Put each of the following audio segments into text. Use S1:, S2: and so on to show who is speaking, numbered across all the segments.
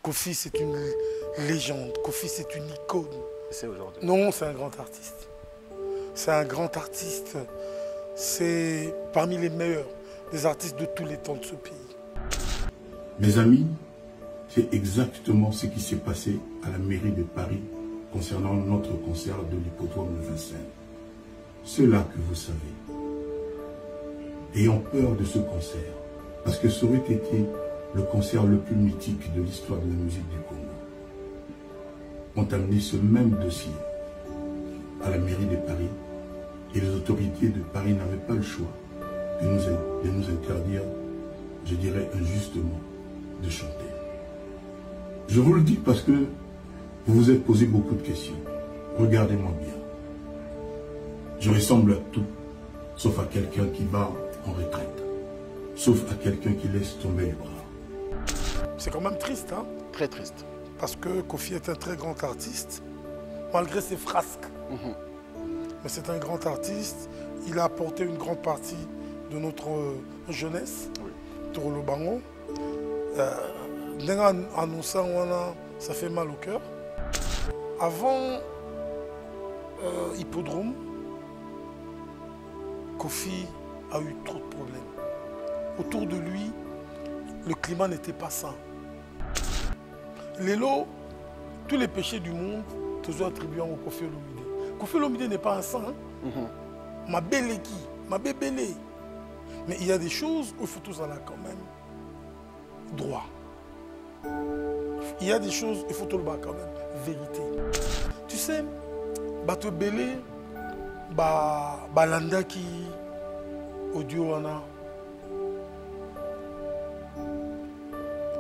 S1: Kofi, c'est une légende. Kofi, c'est une icône.
S2: C'est aujourd'hui.
S1: Non, c'est un grand artiste. C'est un grand artiste. C'est parmi les meilleurs des artistes de tous les temps de ce pays.
S3: Mes amis, c'est exactement ce qui s'est passé à la mairie de Paris concernant notre concert de l'hippodrome de Vincennes. Cela que vous savez. Ayant peur de ce concert, parce que ça aurait été le concert le plus mythique de l'histoire de la musique du Congo, ont amené ce même dossier à la mairie de Paris et les autorités de Paris n'avaient pas le choix de nous interdire, je dirais injustement, de chanter. Je vous le dis parce que vous vous êtes posé beaucoup de questions. Regardez-moi bien. Je ressemble à tout, sauf à quelqu'un qui va en retraite, sauf à quelqu'un qui laisse tomber les bras.
S1: C'est quand même triste, hein?
S2: Très triste.
S1: Parce que Kofi est un très grand artiste, malgré ses frasques. Mais c'est un grand artiste. Il a apporté une grande partie de notre jeunesse, Toro Bango. Annonçant, ça fait mal au cœur. Avant Hippodrome, Kofi a eu trop de problèmes. Autour de lui, le climat n'était pas sain. Lélo, tous les péchés du monde, toujours attribués au Kofi Olomide. Kofi Olomide n'est pas un saint. Ma belle qui, ma bébélé. Mais il y a des choses où il faut tous aller quand même droit. Il y a des choses, il faut tout le bas quand même, vérité. Tu sais, Bato Belé, Balanda qui, audio Anna,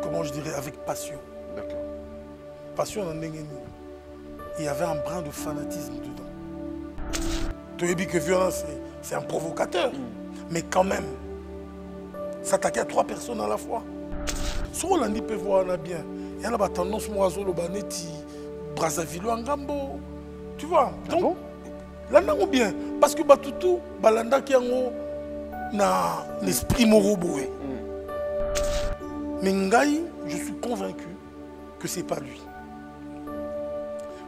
S1: comment je dirais, avec passion.
S2: D'accord.
S1: Passion dans Nengeni. Il y avait un brin de fanatisme dedans. Tu as dit que violence, c'est un provocateur. Mais quand même, s'attaquer à 3 personnes à la fois. Ce qu'on a dit peut voir bien. Il y a une tendance moi à Baneti, Brazzaville en Gambo. Tu vois? Donc, bon? Là, on bien. Parce que Batutu, Balanda qui a l'esprit moroboué. Mais Ngaï, je suis convaincu que ce n'est pas lui.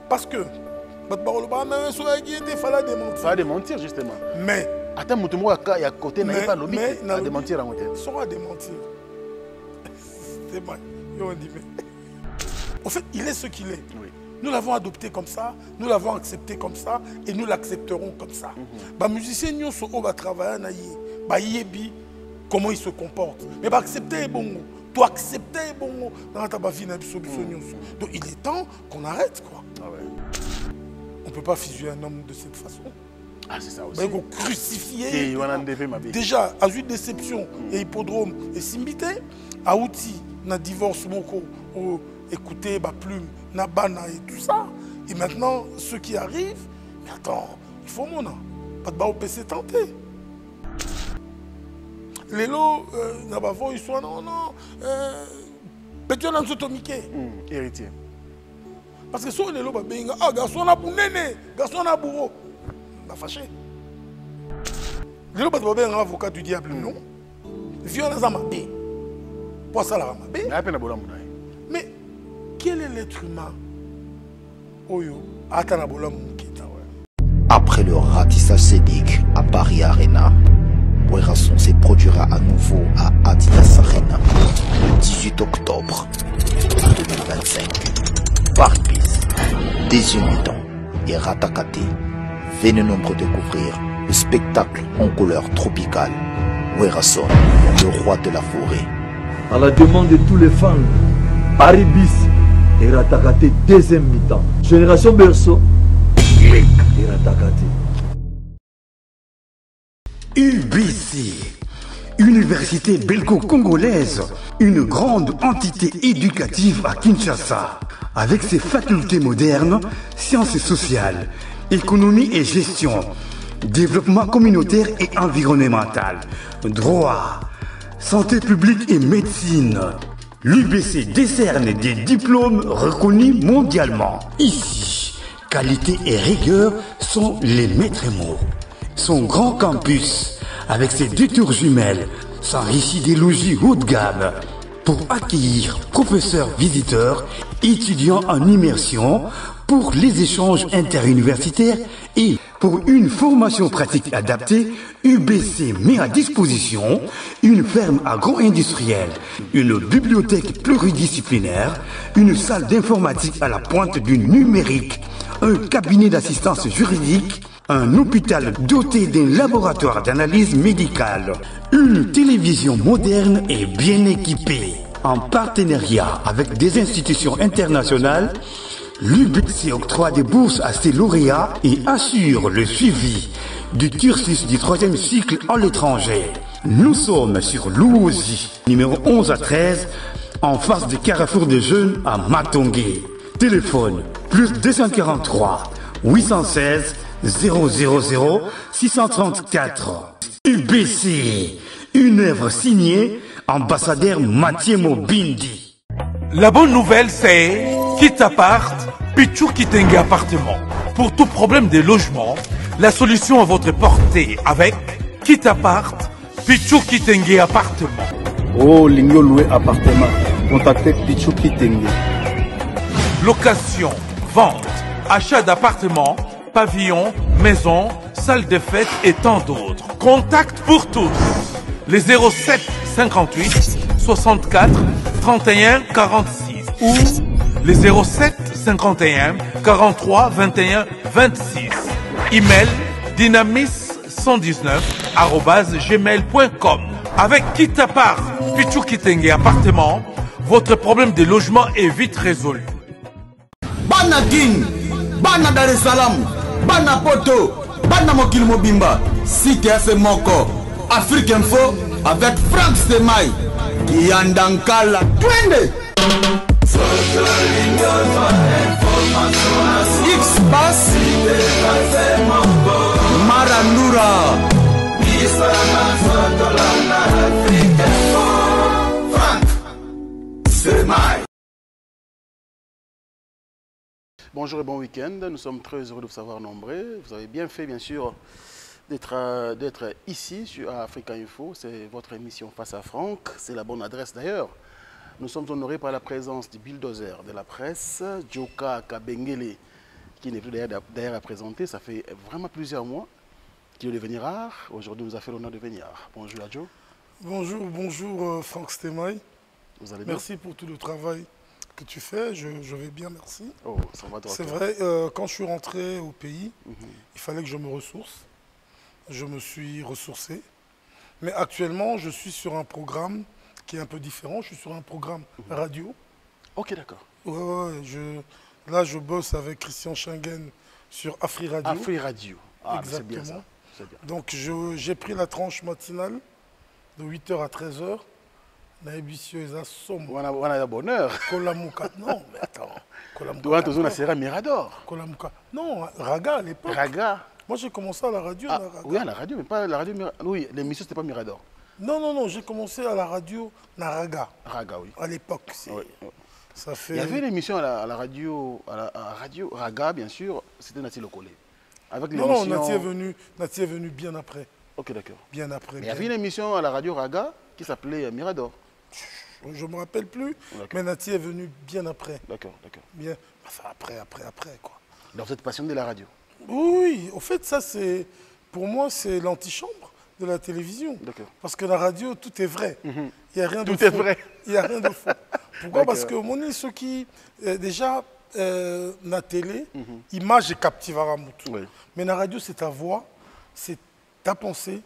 S1: Parce que, il fallait démentir.
S2: Il fallait démentir, justement.
S1: Mais,
S2: attends, il y a côté, n'a pas lobby à démentir en côté.
S1: Il sera démentir. C'est mal. En fait, il est ce qu'il est.
S2: Oui.
S1: Nous l'avons adopté comme ça, nous l'avons accepté comme ça, et nous l'accepterons comme ça. Les musiciens, nous sommes travailler, comment il se comporte. Mais accepter bon. Tu accepter bon dans ta vie. Donc il est temps qu'on arrête, quoi.
S2: Ah ouais.
S1: On ne peut pas fusionner un homme de cette façon.
S2: Ah, c'est ça aussi.
S1: Il faut crucifier.
S2: Déjà,
S1: à une déception, et hippodrome, et simbité, à outil, na divorce, moko, écouter, plume, na bana et tout ça. Et maintenant, ceux qui arrivent, mais attends, il faut mon nom. Pas de bas au PC tenté. Les lots, n'a pas vu, ils sont non. Pétion Ansotomike.
S2: Héritier.
S1: Parce que sur les lots, ah, garçon a pour néné, garçon a bourreau. On a fâché. Les lots, un avocat du diable, non. Violence à ma bé. Pour ça, la ma bé. Mais quel est l'être humain? Oyo, Atanabola Moukita.
S4: Après le ratissage scénique à Paris Arena, Werrason se produira à nouveau à Adidas Arena le 18 octobre 2025. Paris Bis, Deuxième mi-temps et Ratakate. Venez nombreux découvrir le spectacle en couleur tropicale. Werrason, le roi de la forêt.
S5: À la demande de tous les fans, Paris Bis et Ratakate deuxième mi-temps. Génération Berceau, et Ratakate.
S6: UBC, Université belgo-congolaise, une grande entité éducative à Kinshasa, avec ses facultés modernes, sciences sociales, économie et gestion, développement communautaire et environnemental, droit, santé publique et médecine. L'UBC décerne des diplômes reconnus mondialement. Ici, qualité et rigueur sont les maîtres mots. Son grand campus, avec ses 2 tours jumelles, s'enrichit des logis haut de gamme, pour accueillir professeurs visiteurs, étudiants en immersion, pour les échanges interuniversitaires et pour une formation pratique adaptée, UBC met à disposition une ferme agro-industrielle, une bibliothèque pluridisciplinaire, une salle d'informatique à la pointe du numérique, un cabinet d'assistance juridique, un hôpital doté d'un laboratoire d'analyse médicale, une télévision moderne et bien équipée. En partenariat avec des institutions internationales, l'UBC octroie des bourses à ses lauréats et assure le suivi du cursus du 3e cycle à l'étranger. Nous sommes sur Louosi, numéro 11 à 13, en face du carrefour de jeunes à Matongé. Téléphone plus 243 816 000 634. UBC, une œuvre signée ambassadeur Mathieu Mobindi.
S1: La bonne nouvelle, c'est Kitapart, Pichou Kitenge Appartement. Pour tout problème de logement, la solution à votre portée avec Kitapart, Pichou Kitenge Appartement.
S2: Oh, Lingo loué appartement. Contactez Pichou Kitenge.
S1: Location, vente, achat d'appartements, pavillons, maisons, salles de fête et tant d'autres. Contact pour tous. Les 07 58 64 31 46 ou les 07 51 43 21 26. Email dynamis119@gmail.com. Avec Kitapart, Pichou Kitenge Appartement, votre problème de logement est vite résolu.
S7: Bana Guine, Bana Dar es Salaam, Bana Poto, Bana Mokil Mobimba, Site FM Moko, Afrique Info avec Frank Stemai, Yandankala, Twende. X-Bass, Marandura, Frank Stemai.
S2: Bonjour et bon week-end. Nous sommes très heureux de vous savoir nombreux. Vous avez bien fait, bien sûr, d'être ici sur Africa Info. C'est votre émission Face à Franck. C'est la bonne adresse d'ailleurs. Nous sommes honorés par la présence du bulldozer de la presse, Joka Kabengele, qui n'est plus d'ailleurs à présenter. Ça fait vraiment plusieurs mois qu'il est devenu rare. Aujourd'hui, nous a fait l'honneur de venir. Bonjour à Joe.
S1: Bonjour Franck Stemai.
S2: Vous allez bien?
S1: Merci pour tout le travail que tu fais, je vais bien, merci.
S2: Oh, ça va droit.
S1: C'est vrai, quand je suis rentré au pays, il fallait que je me ressource. Je me suis ressourcé. Mais actuellement, je suis sur un programme qui est un peu différent. Je suis sur un programme radio.
S2: Ok, d'accord.
S1: Là, je bosse avec Christian Schengen sur Afri Radio.
S2: Afri Radio. Ah,
S1: exactement.
S2: c'est bien ça. Bien.
S1: Donc, j'ai pris la tranche matinale de 8h à 13h. On a
S2: bonheur.
S1: Non, mais attends.
S2: Mirador.
S1: Non, Raga à l'époque.
S2: Raga.
S1: Moi, j'ai commencé à la radio.
S2: Oui, à la radio, mais pas la radio. Oui, l'émission, c'était pas Mirador.
S1: Non, j'ai commencé à la radio Naraga.
S2: Raga, oui.
S1: À l'époque.
S2: Oui.
S1: Ça fait...
S2: Il y avait une émission à la radio, radio Raga, bien sûr, c'était Nati Lokolé.
S1: Non, Nati est venu bien après.
S2: Ok, d'accord.
S1: Bien après.
S2: Il y avait une émission à la radio Raga qui s'appelait Mirador.
S1: Je ne me rappelle plus, mais Nati est venu bien après.
S2: D'accord.
S1: Bien, enfin après, quoi.
S2: Donc vous êtes passionné de la radio?
S1: Oui, au fait, ça c'est, pour moi, c'est l'antichambre de la télévision.
S2: D'accord.
S1: Parce que la radio, tout est vrai. Il n'y a rien de faux.
S2: Tout est vrai.
S1: Il n'y a rien de faux. Pourquoi? Parce que mon ce qui, déjà, la télé, image est captive à Ramoutou.
S2: Oui.
S1: Mais la radio, c'est ta voix, c'est ta pensée.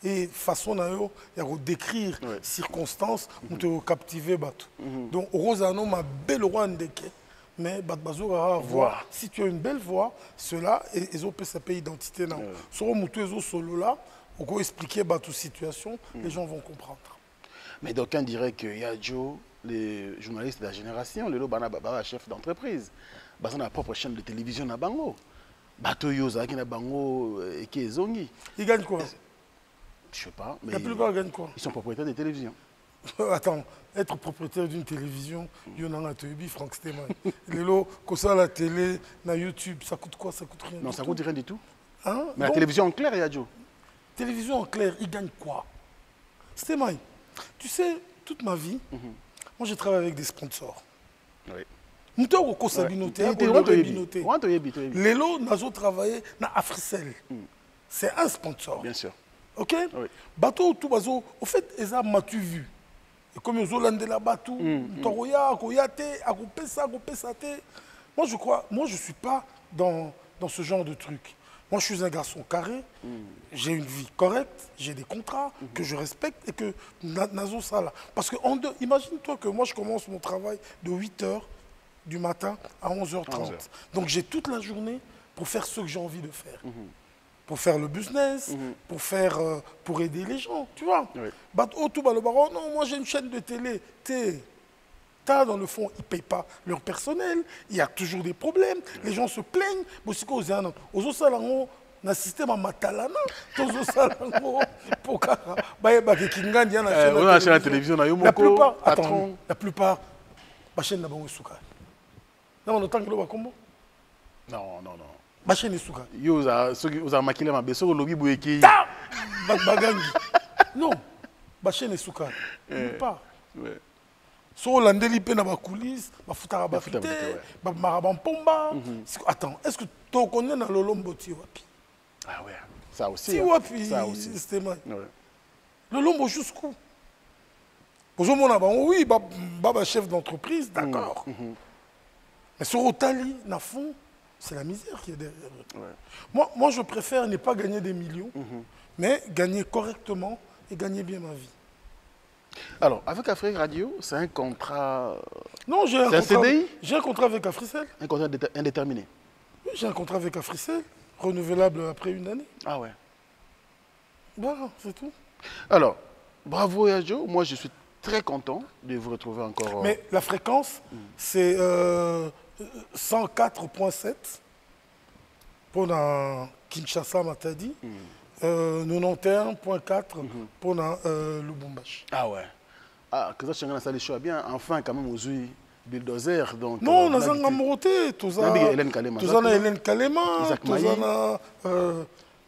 S1: Et façon d'ailleurs, il y a décrire circonstances, on te captiver. Donc, Rosano, ma belle roi ndeke, mais Bazora voix. Si tu as une belle voix, cela, ils ont pu s'appeler identité. Sur le solo là, on peut expliquer toute situation, les gens vont comprendre.
S2: Mais d'aucuns diraient qu'il y a Joe, les journalistes de la génération, les chefs d'entreprise, ils ont la propre chaîne de télévision à Bango. Batoyo, qui na Bango et qui est Zongi.
S1: Ils gagnent quoi?
S2: Je ne sais pas, mais
S1: la plupart gagnent quoi?
S2: Ils sont propriétaires des télévisions.
S1: Attends, être propriétaire d'une télévision, il y en a un Franck Stemai. Lélo, comme ça, la télé, na YouTube, ça coûte quoi? Ça coûte rien.
S2: Non, ça coûte rien du tout.
S1: Hein?
S2: Mais la télévision en clair, il y a Joe.
S1: Télévision en clair, ils gagnent quoi? Stemai, tu sais, toute ma vie, Moi, je travaille avec des sponsors.
S2: Oui.
S1: Moutou au Kosabinoté, Lelo, nous travaillé dans Africell. C'est un sponsor.
S2: Bien sûr.
S1: Ok?
S2: Oui.
S1: Bateau, tout, au fait, ils ont matu vu. Et comme ils ont landé là bateau, Toroya, Koyate, Akopesa, Akopesate. Moi, je crois, moi, je ne suis pas dans ce genre de truc. Moi, je suis un garçon carré, j'ai une vie correcte, j'ai des contrats que je respecte et que Nazo ça là. Parce que, imagine-toi que moi, je commence mon travail de 8h du matin à 11h30. 11h. Donc, j'ai toute la journée pour faire ce que j'ai envie de faire. Pour faire le business, pour aider les gens, tu vois. Oui. Non, moi, j'ai une chaîne de télé. Dans le fond, ils ne payent pas leur personnel, il y a toujours des problèmes, les gens se plaignent. Mais c'est quoi aux salons, on a système à Matalana, aux salons, pour la
S2: télévision,
S1: la plupart, la chaîne n'a pas de souka. Non, on entend que le combo.
S2: Non.
S1: La chaîne est souka.
S2: Vous avez maquillé ma belle, vous lobby bouéki.
S1: Non, la chaîne est souka. Pas. Si on a des coulisses, attends, est-ce que tu connais dans le Lomboti?
S2: Ah ouais, ça aussi.
S1: Ça aussi. Le Lombo jusqu'où? Oui, chef d'entreprise, d'accord. Mais sur Otali, dans le fond, c'est la misère qui est derrière. Moi, je préfère ne pas gagner des millions, mais gagner correctement et gagner bien ma vie.
S2: Alors, avec Afrique Radio, c'est un contrat...
S1: Non, j'ai un CDI. J'ai un contrat avec Africell.
S2: Un contrat indéterminé.
S1: Oui, j'ai un contrat avec Africell, renouvelable après une année.
S2: Ah ouais.
S1: Voilà, c'est tout.
S2: Alors, bravo Yadjo, moi je suis très content de vous retrouver encore.
S1: Mais la fréquence, c'est 104.7 pour la Kinshasa, Matadi. 91.4 pour Lubumbashi.
S2: Ah ouais. Ah, que ça change ça choix bien. Enfin, quand même, aux bulldozer. Donc,
S1: non, on a un amoroté. Tout ça.
S2: Hélène Kalema.
S1: Tout ça, Hélène Kalema.
S2: Isaac Maï.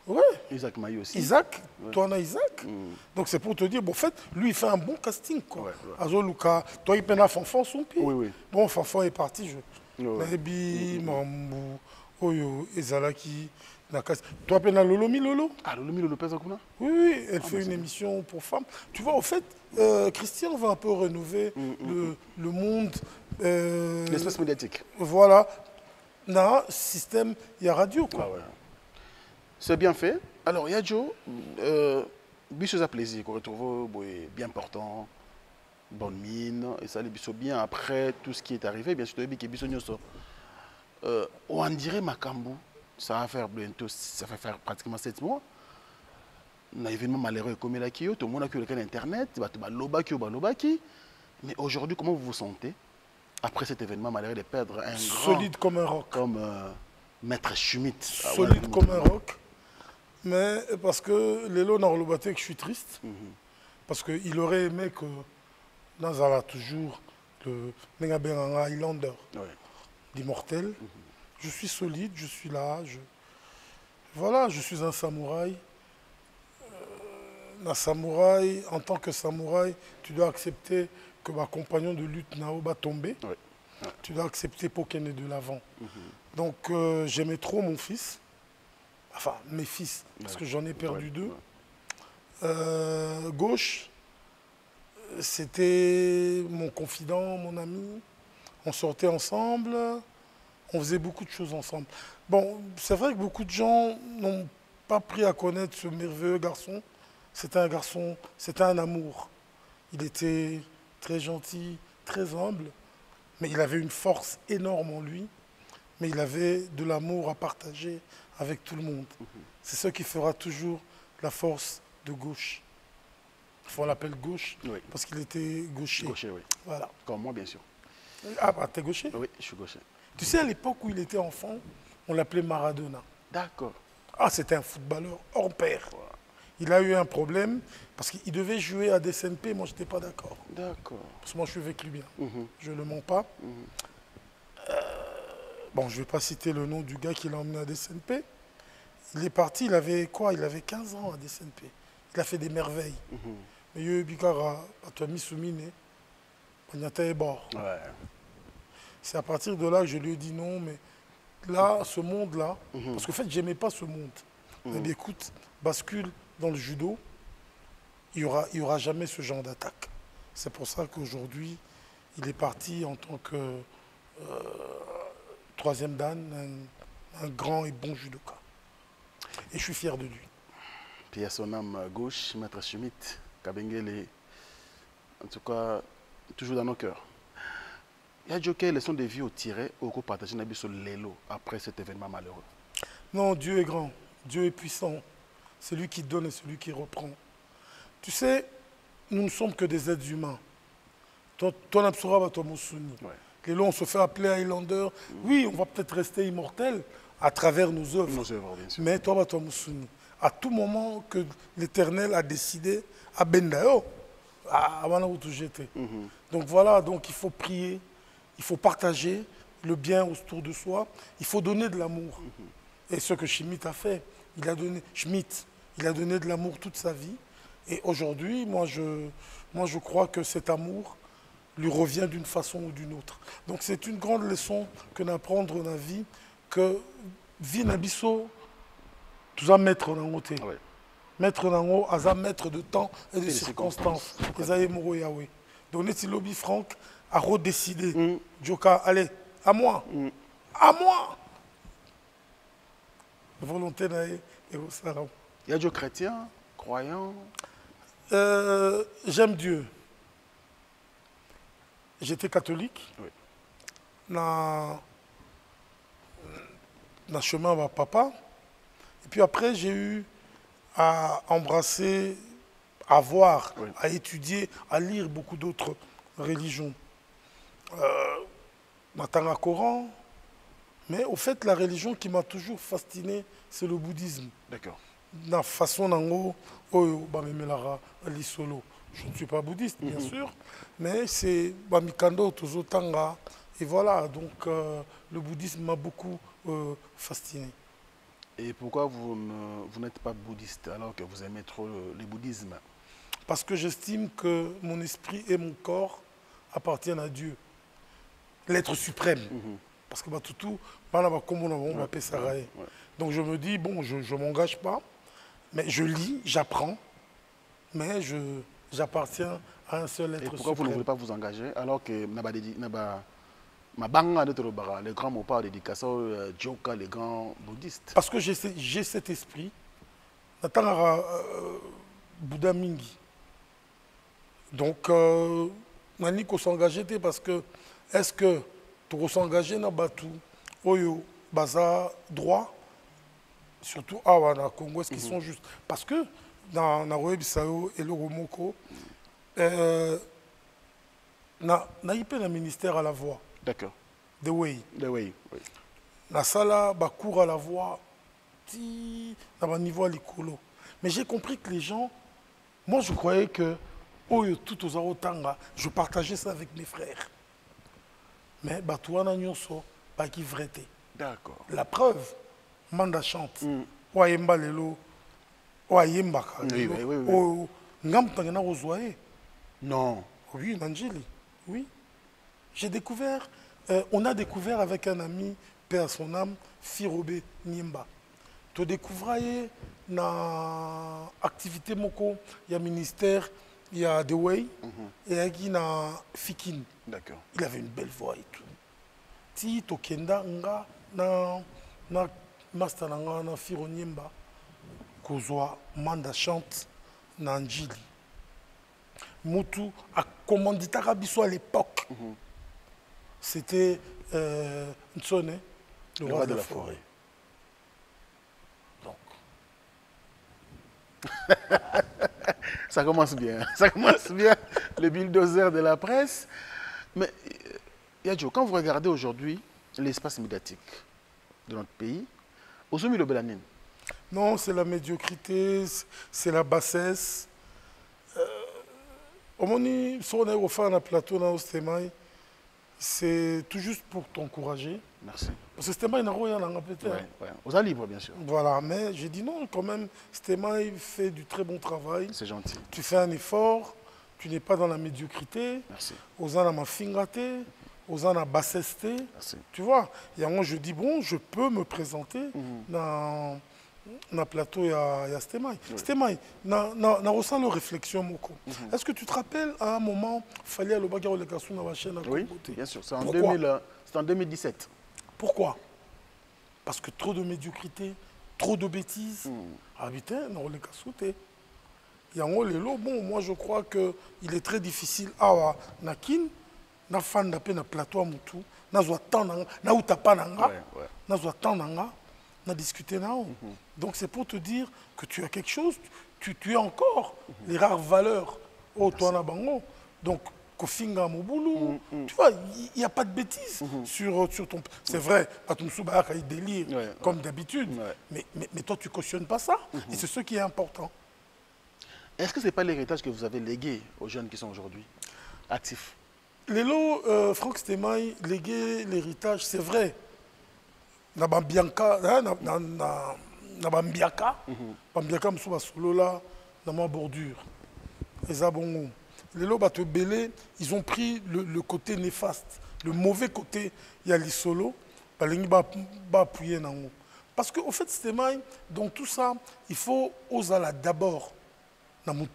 S1: Ouais.
S2: Isaac Maï aussi.
S1: Isaac. Toi, on a Isaac. Donc, c'est pour te dire, bon, en fait, lui, il fait un bon casting. Quoi. Azo Luka. Toi, il peine à Fanfan son pied.
S2: Oui.
S1: Bon, Fanfan est parti. Nabi, Mambou, Oyo, Ezalaki. Toi, tu as Lolomi Lolo?
S2: Ah, Lolomi Lolo, pas
S1: Oui, elle fait une émission pour femmes. Tu vois, en fait, Christian va un peu rénover le monde.
S2: L'espace médiatique.
S1: Voilà. Dans le système, il y a radio.
S2: Ah ouais. C'est bien fait. Alors, Yadjo, Bichos à plaisir qu'on retrouve bien portant, bonne mine, et ça, les Bichos bien après tout ce qui est arrivé. Bien sûr, Bichos Nyoso. On dirait Makambu. Ça va faire bientôt, ça va faire pratiquement 7 mois. On a un événement malheureux comme la Kyo, tout le monde a eu Internet, mais aujourd'hui, comment vous vous sentez après cet événement malheureux de perdre un
S1: solide
S2: grand,
S1: comme un roc,
S2: comme Maître Schmitt.
S1: Solide comme un roc, mais parce que Lélo n'a pas que je suis triste, parce qu'il aurait aimé que Nazala toujours le Nengaberanga Highlander, l'immortel. Je suis solide, je suis là, voilà, je suis un samouraï. Un samouraï, en tant que samouraï, tu dois accepter que ma compagnon de lutte Nao va tomber. Tu dois accepter pour qu'elle ait de l'avant. Donc j'aimais trop mon fils, enfin mes fils, parce que j'en ai perdu 2. Gauche, c'était mon confident, mon ami. On sortait ensemble. On faisait beaucoup de choses ensemble. Bon, c'est vrai que beaucoup de gens n'ont pas pris à connaître ce merveilleux garçon. C'était un garçon, c'était un amour. Il était très gentil, très humble, mais il avait une force énorme en lui. Mais il avait de l'amour à partager avec tout le monde. C'est ce qui fera toujours la force de gauche. On l'appelle gauche parce qu'il était gaucher.
S2: Gaucher, oui.
S1: Voilà.
S2: Comme moi, bien sûr.
S1: Ah, bah, t'es gaucher?
S2: Oui, je suis gaucher.
S1: Tu sais, à l'époque où il était enfant, on l'appelait Maradona.
S2: D'accord.
S1: Ah, c'était un footballeur hors pair. Il a eu un problème parce qu'il devait jouer à DSNP. Moi, je n'étais pas d'accord.
S2: D'accord.
S1: Parce que moi, je suis avec lui bien. Je ne le mens pas. Bon, je ne vais pas citer le nom du gars qui l'a emmené à DSNP. Il est parti, il avait quoi? Il avait 15 ans à DSNP. Il a fait des merveilles. Mais il y a eu Bikara, Atomi Soumine. Bagnata est bord.
S2: Ouais.
S1: C'est à partir de là que je lui ai dit non, mais là, ce monde-là, parce qu'en fait, j'aimais pas ce monde. Eh bien, écoute, bascule dans le judo, il y aura jamais ce genre d'attaque. C'est pour ça qu'aujourd'hui, il est parti en tant que troisième dan, un grand et bon judoka. Et je suis fier de lui.
S2: Puis à son âme gauche, Maître Schmitt, Kabengele, en tout cas, toujours dans nos cœurs. Il y a quelles leçons de vie au tiré au coup partagé sur l'élo après cet événement malheureux?
S1: Non, Dieu est grand, Dieu est puissant. C'est lui qui donne et c'est lui qui reprend. Tu sais, nous ne sommes que des êtres humains. Toi, Napsura, toi, Mousouni. Et là, on se fait appeler Highlander. Oui, on va peut-être rester immortel à travers nos œuvres.
S2: Nos œuvres, bien sûr.
S1: Mais toi, toi, Mousouni, à tout moment que l'Éternel a décidé, à Bendayo, à Manawutujeté. Donc voilà, donc il faut prier, il faut partager le bien autour de soi, il faut donner de l'amour. Et ce que Schmitt a fait, il a donné de l'amour toute sa vie. Et aujourd'hui, moi je crois que cet amour lui revient d'une façon ou d'une autre. Donc c'est une grande leçon que d'apprendre dans la vie, que vie n'abisso, tout ça mettre en côté. Maître Nango, Aza maître de temps et de circonstances. Esaïe Moro Yahweh. Donc, si lobby Franck a redécidé. Joka, allez, à moi. À moi. Volonté d'aller et au salam.
S2: Il y a des chrétiens, croyants.
S1: J'aime Dieu. J'étais catholique.
S2: Oui.
S1: Dans le chemin de papa. Et puis après, j'ai eu à embrasser, à voir, à étudier, à lire beaucoup d'autres religions. Matanga Coran, mais au fait, la religion qui m'a toujours fasciné, c'est le bouddhisme.
S2: D'accord.
S1: La façon dont l'isolo. Je ne suis pas bouddhiste, bien sûr, mais c'est Bamikando, Tozotanga. Et voilà, donc le bouddhisme m'a beaucoup fasciné.
S2: Et pourquoi vous n'êtes pas bouddhiste alors que vous aimez trop le bouddhisme?
S1: Parce que j'estime que mon esprit et mon corps appartiennent à Dieu, l'être suprême. Parce que tout, donc je me dis, bon, je ne m'engage pas, mais je lis, j'apprends, mais j'appartiens à un seul être suprême.
S2: Et pourquoi vous ne voulez pas vous engager alors que les grands mots par dédication, Djoka, les grands bouddhistes?
S1: Parce que j'ai cet esprit. Bouddha Mingi. Donc, on a dit qu'on s'engageait parce que, est-ce que tu s'engager dans Batu, Oyo, Baza, droit, surtout à Congo, est-ce qu'ils sont justes? Parce que dans Naroé Bissau et le Romoko, na le ministère à la voix.
S2: D'accord.
S1: The Way.
S2: The Way, oui.
S1: La salle, cours à la voix, dans un niveau à l'écolo. Mais j'ai compris que les gens, moi je croyais que, tout aux Arotanga, je partageais ça avec mes frères. Mais Batouana Nyonso, pas qui vraité.
S2: D'accord.
S1: La preuve, Manda chante. Oyemba lelo, Oyemba lelo. Ngam tangena ozoaé.
S2: Non.
S1: Oui, Nanjili. Oui. J'ai découvert, on a découvert avec un ami, paix à son âme, Firobé Niemba. Tu découvres na activité moko, il y a ministère, il y a The Way, et il y a Fikin.
S2: D'accord.
S1: Il avait une belle voix et tout. Si Tokenda nga na master nga na Firo Niemba, kozwa Manda chante na Njili. Moutou a commandité Rabiso à l'époque. C'était Nsone, le roi de la forêt. Donc.
S2: Ça commence bien. Ça commence bien. Le bulldozer de la presse. Mais, Yadjo, quand vous regardez aujourd'hui l'espace médiatique de notre pays, au sommet de Belanine.
S1: Non, c'est la médiocrité, c'est la bassesse. Au moment où on est au fin de plateau dans le c'est tout juste pour t'encourager.
S2: Merci.
S1: Parce que Stéma, il a rien peut-être.
S2: Ouais. Aux libres, bien sûr.
S1: Voilà, mais j'ai dit non, quand même, Stéma, il fait du très bon travail.
S2: C'est gentil.
S1: Tu fais un effort, tu n'es pas dans la médiocrité.
S2: Merci.
S1: Aux ans à ma fingate, aux ans à bassesse. Tu vois, et moi je dis, bon, je peux me présenter dans le plateau à Stemai. Stemai, na ressent le réflexion, Moko. Est-ce que tu te rappelles, à un moment, il fallait aller au Bagaro le Kassou dans la chaîne à
S2: Oui, bien sûr. C'est en 2017.
S1: Pourquoi? Parce que trop de médiocrité, trop de bêtises. Ah putain, non, le Kassou, bon, moi je crois qu'il est très difficile à Nakin, na fan d'appel na plateau à Moutou, na zoatana, na utapananga, na zoatana, na discuter na. Donc c'est pour te dire que tu as quelque chose, tu as encore les rares valeurs au Toana Bango. Donc, Kofinga Moboulou, tu vois, il n'y a pas de bêtises sur ton... C'est vrai, Patumsouba a délire, comme d'habitude, mais toi tu cautionnes pas ça, et c'est ce qui est important.
S2: Est-ce que ce n'est pas l'héritage que vous avez légué aux jeunes qui sont aujourd'hui actifs?
S1: Lélo, Franck Stemai, légué l'héritage, c'est vrai. Nabambiaka, Nabambiaka, Bambiaka Moussouba Solola, dans ma bordure. Et Zabongo. Lélo Batebele, ils ont pris le côté néfaste, le mauvais côté. Il y a les solos, appuyer. Parce qu'au fait, Stemai, dans tout ça, il faut oser d'abord. Il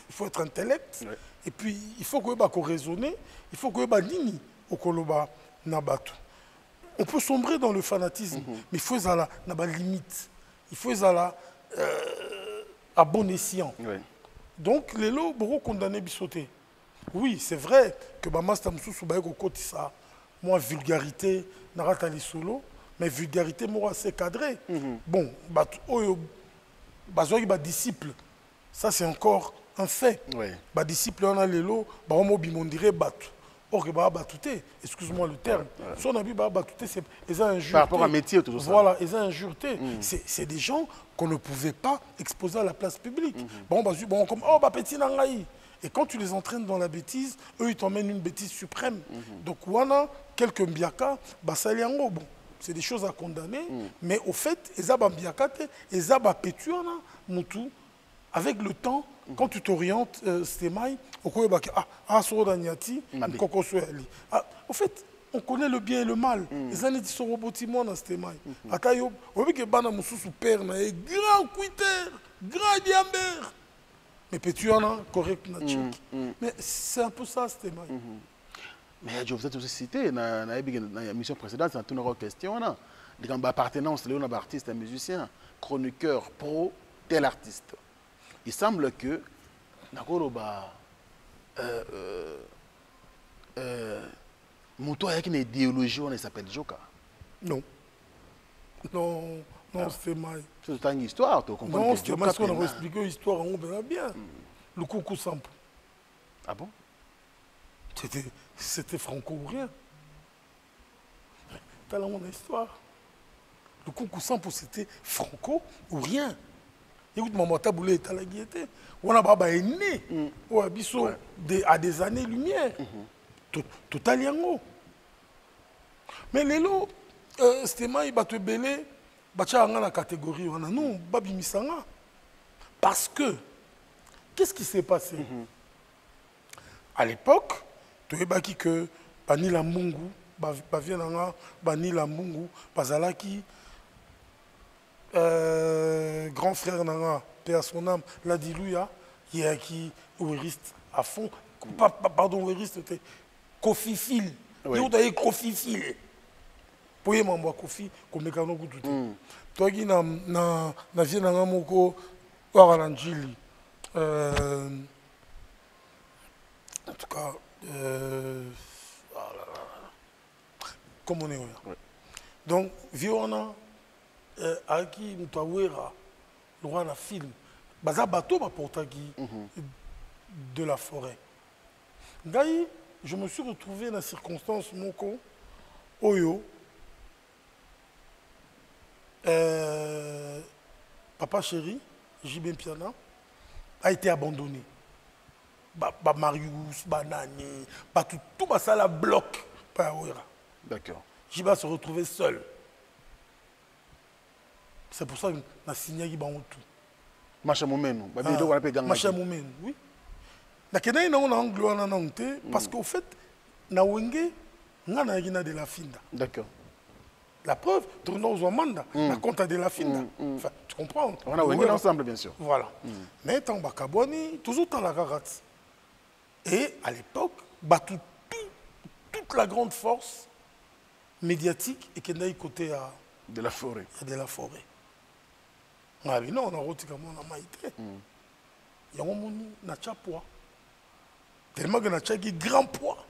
S1: faut être intellect, et puis il faut qu'on raisonner, il faut qu'on nini au koloba nabatu. On peut sombrer dans le fanatisme, mais il faut aller à limite, il faut aller à bon escient. Donc les lots beaucoup condamnés bisoté. Oui, c'est vrai que Bamasta Moussou Baye côté ça, moi vulgarité narata les solo, mais vulgarité moi c'est cadré. Bon, bazoy ba disciple. Ça, c'est encore un fait. Les disciples, on a les lots, on dirait battu. Or, excuse-moi le terme. Si on a vu battu, c'est injurté.
S2: Par rapport à métier, tout ça.
S1: Voilà, ils ont injurté. C'est des gens qu'on ne pouvait pas exposer à la place publique. Bon, comme, oh, petit nangaï. Et quand tu les entraînes dans la bêtise, eux, ils t'emmènent une bêtise suprême. Donc, on a quelques mbiaka, bon, c'est des choses à condamner. Mais au fait, ils ont mbiaka, ils ont pétu, moutou. Avec le temps, quand tu t'orientes, Stemai, au fait, on connaît le bien et le mal. Les années qui sont robotiments dans Stemai. Grand cuiter, grand diamber. Mais tu en as correct, mais c'est un peu ça, Stemai.
S2: Mais je vous ai aussi cité dans l'émission précédente, c'est une autre question. Les appartenances, les artistes et musiciens, chroniqueurs, pro, tel artiste. Il semble que Nakoroba Moutou a une idéologie, on s'appelle Joka.
S1: Non. Non, c'est mal.
S2: C'est une histoire, tu comprends?
S1: Non, c'est parce qu'on a expliqué l'histoire, on verra bien. Le coucou sample.
S2: Ah bon?
S1: C'était franco ou rien. T'as la mon histoire. Le coucou sample, c'était franco ou rien. Écoute, maman, taboulé, t'as la guillette. On a baba est né à des années-lumière. Total yango. Mais les lots, c'était moi, il va te belé, dans la catégorie. Non, babi misanga. Parce que, qu'est-ce qui s'est passé? À l'époque, tu es baki que Bani la Mungu, Bani la Mungu, Bazalaki. Grand frère Nanga, paix à son âme, l'a dit lui, il y a qui ouériste à fond, pardon, ouériste, Kofi Fil, il y a Kofi Fil. Pour y avoir Kofi, comme mécano tout. Toi qui na vie Nanga moko, Waranjili, en tout cas, comme on est là. Donc, Viona. Aki Moutawera, le roi de la film, Baza bateau portagi de la forêt. D'ailleurs, je me suis retrouvé dans la circonstance, Moko, Oyo, Papa Chéri, Jibin Piana, a été abandonné. Marius, Banani, tout ça la bloc par Oera.
S2: D'accord.
S1: Jiba se retrouver seul. C'est pour ça que je signé tout.
S2: Macha Moumenu,
S1: Macha Moumenu, oui. nakendaki nango na angle wana nango te parce qu'au fait na wenge nga nayaki na de la finda.
S2: D'accord.
S1: La preuve, tournons aux Wamanda, la compte de la finda. Enfin, tu comprends?
S2: On a wenge ensemble, bien sûr.
S1: Voilà. Mais tant Bakabouani, toujours dans la ragate. Et à l'époque, toute la grande force médiatique et qu'il y a côté
S2: de la forêt.
S1: De la forêt. Ah, mais non, on a rôti comme on a maïté. Il y a un monde qui a poids. Tellement que y a un grand poids.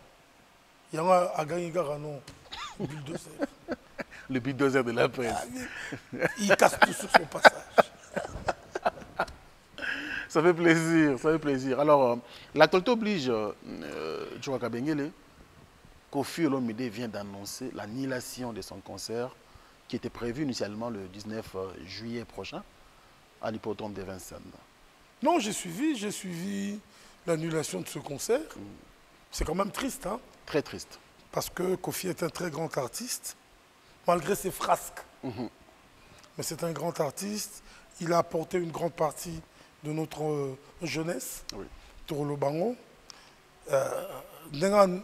S1: Il y a un gagné non bulldozer.
S2: Le bulldozer de la presse.
S1: Il casse tout sur son passage.
S2: Ça fait plaisir, ça fait plaisir. Alors, l'actualité oblige, Djoa Kabengele, Koffi Olomide vient d'annoncer l'annulation de son concert qui était prévu initialement le 19 juillet prochain à l'hippodrome de Vincennes.
S1: Non, j'ai suivi l'annulation de ce concert. C'est quand même triste, hein?
S2: Très triste.
S1: Parce que Koffi est un très grand artiste, malgré ses frasques. Mais c'est un grand artiste. Il a apporté une grande partie de notre jeunesse, Torolo Bango.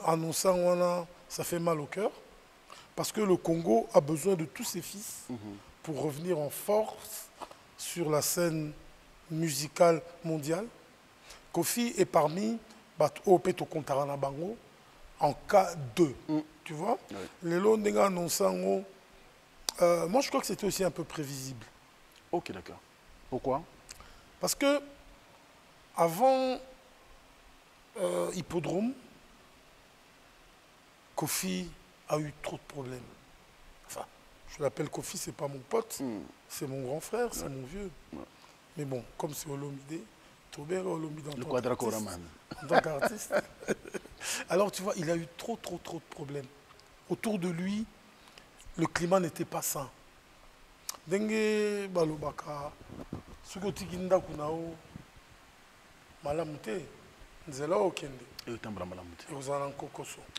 S1: Annonçant, ça fait mal au cœur, parce que le Congo a besoin de tous ses fils pour revenir en force sur la scène musicale mondiale. Koffi est parmi Opeto Kontarana Bango en cas 2. Tu vois? Les lots annonçant, moi je crois que c'était aussi un peu prévisible.
S2: Ok, d'accord. Pourquoi?
S1: Parce que avant Hippodrome, Koffi a eu trop de problèmes. Enfin, je l'appelle Koffi, c'est pas mon pote, c'est mon grand frère, c'est mon vieux. Mais bon, comme c'est Olomide, Tobert Olomide en tant qu'artiste. Alors tu vois, il a eu trop de problèmes. Autour de lui, le climat n'était pas sain. Dengue balobaka, sukoti kinda kunao, malamute, nzela okende.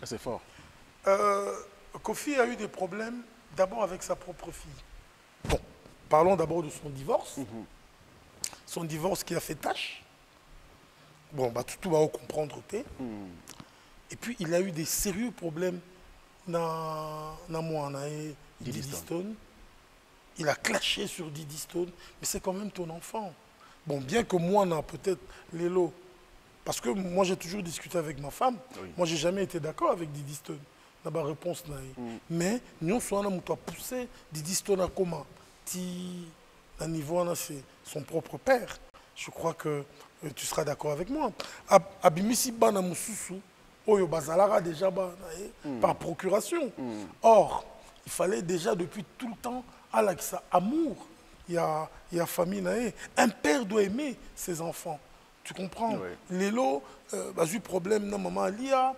S2: C'est fort.
S1: Koffi a eu des problèmes d'abord avec sa propre fille. Bon, parlons d'abord de son divorce. Son divorce qui a fait tâche. Bon, tout va comprendre. Et puis il a eu des sérieux problèmes dans Didi Stone. Il a clashé sur Didi Stone, mais c'est quand même ton enfant. Bon, bien que moi, on a peut-être les lots. Parce que moi, j'ai toujours discuté avec ma femme. Moi, j'ai jamais été d'accord avec Didi Stone. Dans ma réponse, mais nous sommes poussé Didi Stone à comment? À niveau, c'est son propre père. Je crois que tu seras d'accord avec moi. Abimisi Bana Moussousou, Oyo Bazalara déjà par procuration. Or, il fallait déjà depuis tout le temps avec ça amour. Il y a famille. Un père doit aimer ses enfants. Tu comprends? Les lots, j'ai eu problème dans maman Lia.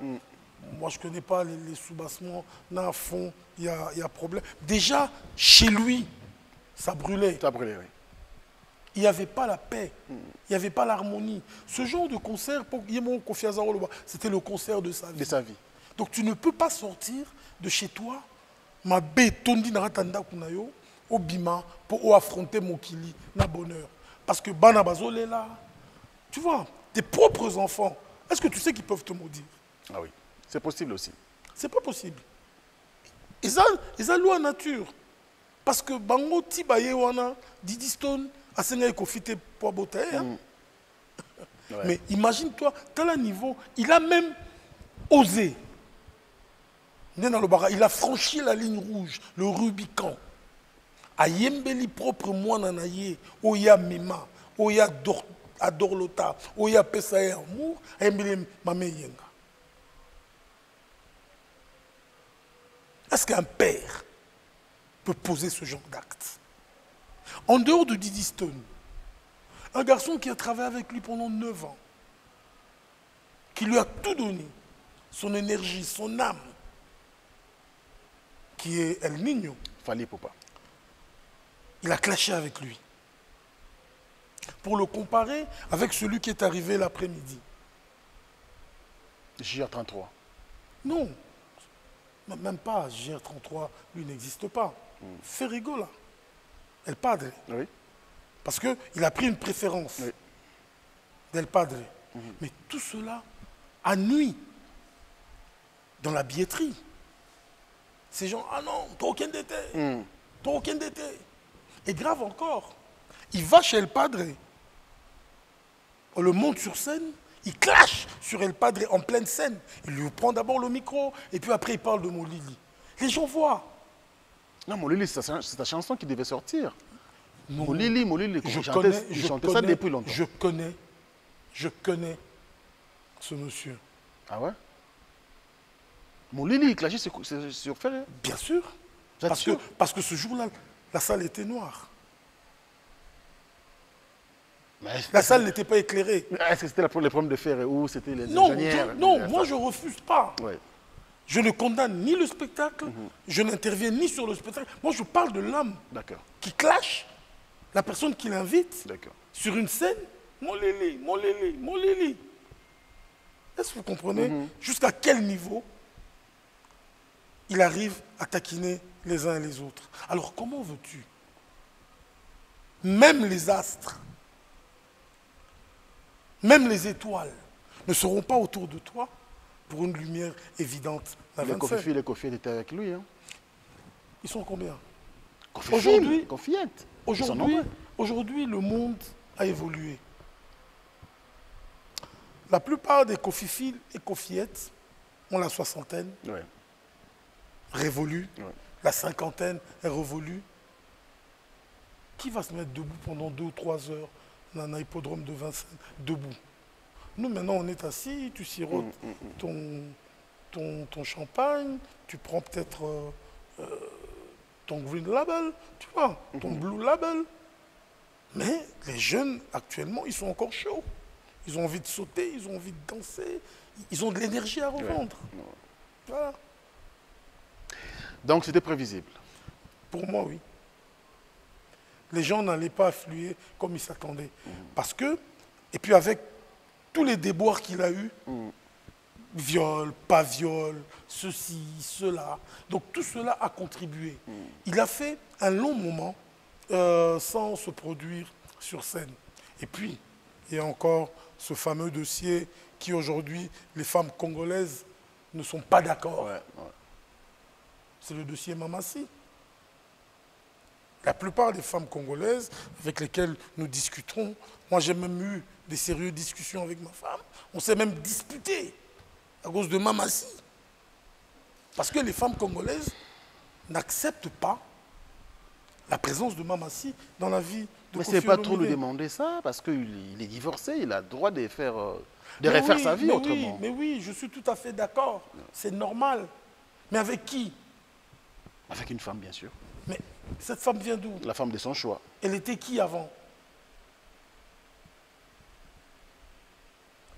S1: Moi, je ne connais pas les sous-bassements. Dans le fond, il y a problème. Déjà, chez lui, ça brûlait.
S2: Ça brûlait, oui.
S1: Il n'y avait pas la paix. Il n'y avait pas l'harmonie. Ce genre de concert, c'était le concert de sa vie.
S2: De sa vie.
S1: Donc, tu ne peux pas sortir de chez toi, ma bétondi naratanda kunayo, au bima, pour affronter Mokili, na bonheur. Parce que Bana Bazole là, tu vois, tes propres enfants, est-ce que tu sais qu'ils peuvent te maudire?
S2: Ah oui. C'est possible aussi.
S1: C'est pas possible. Ils ont loi nature. Parce que Bango Tibaye wana, Didi Stone, Asenga Kofite Poabote. Mais imagine-toi, à un niveau, il a même osé. Il a franchi la ligne rouge, le Rubicon. Ayembeli propre moine nanaye, Oya Mima, Oya Adorlota, Oya Pesae Amour, Ayembeli Mame Yenga. Est-ce qu'un père peut poser ce genre d'acte? En dehors de Didi Stone, un garçon qui a travaillé avec lui pendant 9 ans, qui lui a tout donné, son énergie, son âme, qui est El Niño.
S2: Fali Poupa.
S1: Il a clashé avec lui. Pour le comparer avec celui qui est arrivé l'après-midi.
S2: JR33.
S1: Non. Même pas, GR33, lui n'existe pas. Ferrigo, là, El Padre.
S2: Oui.
S1: Parce qu'il a pris une préférence d'El Padre. Mais tout cela a nuit dans la billetterie. Ces gens, ah non, t'as aucun détail. T'as aucun détail. Et grave encore, il va chez El Padre. On le monte sur scène, il clash sur El Padre en pleine scène. Il lui prend d'abord le micro, et puis après il parle de Molili. Les gens voient.
S2: Non, Molili, c'est ta chanson qui devait sortir.
S1: Non.
S2: Molili,
S1: Je
S2: chantais ça depuis longtemps.
S1: Je connais ce monsieur.
S2: Ah ouais? Molili, il clashait sur Ferré.
S1: Bien sûr. Parce que ce jour-là, la salle était noire. La salle n'était pas éclairée.
S2: Est-ce que c'était les problèmes de Ferré ou c'était les
S1: Non,
S2: ingénieurs?
S1: non, moi je ne refuse pas.
S2: Ouais.
S1: Je ne condamne ni le spectacle, je n'interviens ni sur le spectacle. Moi je parle de l'homme qui clash la personne qui l'invite sur une scène. Mon Lélé. Est-ce que vous comprenez jusqu'à quel niveau il arrive à taquiner les uns et les autres? Alors comment veux-tu? Même les astres, même les étoiles ne seront pas autour de toi pour une lumière évidente.
S2: Les Kofi étaient avec lui. Hein.
S1: Ils sont combien? Aujourd'hui, le monde a évolué. La plupart des Kofi et Kofiettes ont la soixantaine, révolue. La cinquantaine est révolue. Qui va se mettre debout pendant 2 ou 3 heures dans un hippodrome de Vincennes, debout? Nous, maintenant, on est assis, tu sirotes ton champagne, tu prends peut-être ton Green Label, tu vois, ton Blue Label. Mais les jeunes, actuellement, ils sont encore chauds. Ils ont envie de sauter, ils ont envie de danser, ils ont de l'énergie à revendre. Voilà.
S2: Donc, c'était prévisible?
S1: Pour moi, oui. Les gens n'allaient pas affluer comme ils s'attendaient. Parce que, et puis avec tous les déboires qu'il a eus, viol, pas viol, ceci, cela, donc tout cela a contribué. Il a fait un long moment sans se produire sur scène. Et puis, il y a encore ce fameux dossier qui aujourd'hui, les femmes congolaises ne sont pas d'accord. C'est le dossier Mamassi. La plupart des femmes congolaises avec lesquelles nous discuterons, moi j'ai même eu des sérieuses discussions avec ma femme, on s'est même disputé à cause de Mamassi. Parce que les femmes congolaises n'acceptent pas la présence de Mamassi dans la vie de Kofi.
S2: Mais c'est pas trop lui demander ça, parce qu'il est divorcé, il a le droit de refaire sa vie autrement.
S1: Mais oui, je suis tout à fait d'accord, c'est normal. Mais avec qui?
S2: Avec une femme, bien sûr.
S1: Mais cette femme vient d'où?
S2: La femme de son choix.
S1: Elle était qui avant?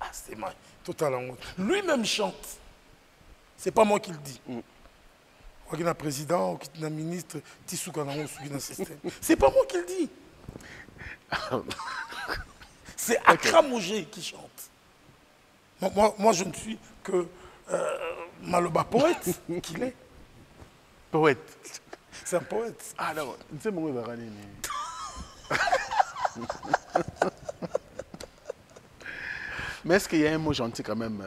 S1: Ah, c'est moi, totalement. Lui-même chante. C'est pas moi qui le dis. Ou un président, ou un ministre, c'est pas moi qui le dis. C'est Akram Ogé qui chante. Moi, je ne suis que Maloba poète qu'il est.
S2: Poète.
S1: C'est un poète.
S2: Ah d'accord. C'est mon Mais est-ce qu'il y a un mot gentil quand même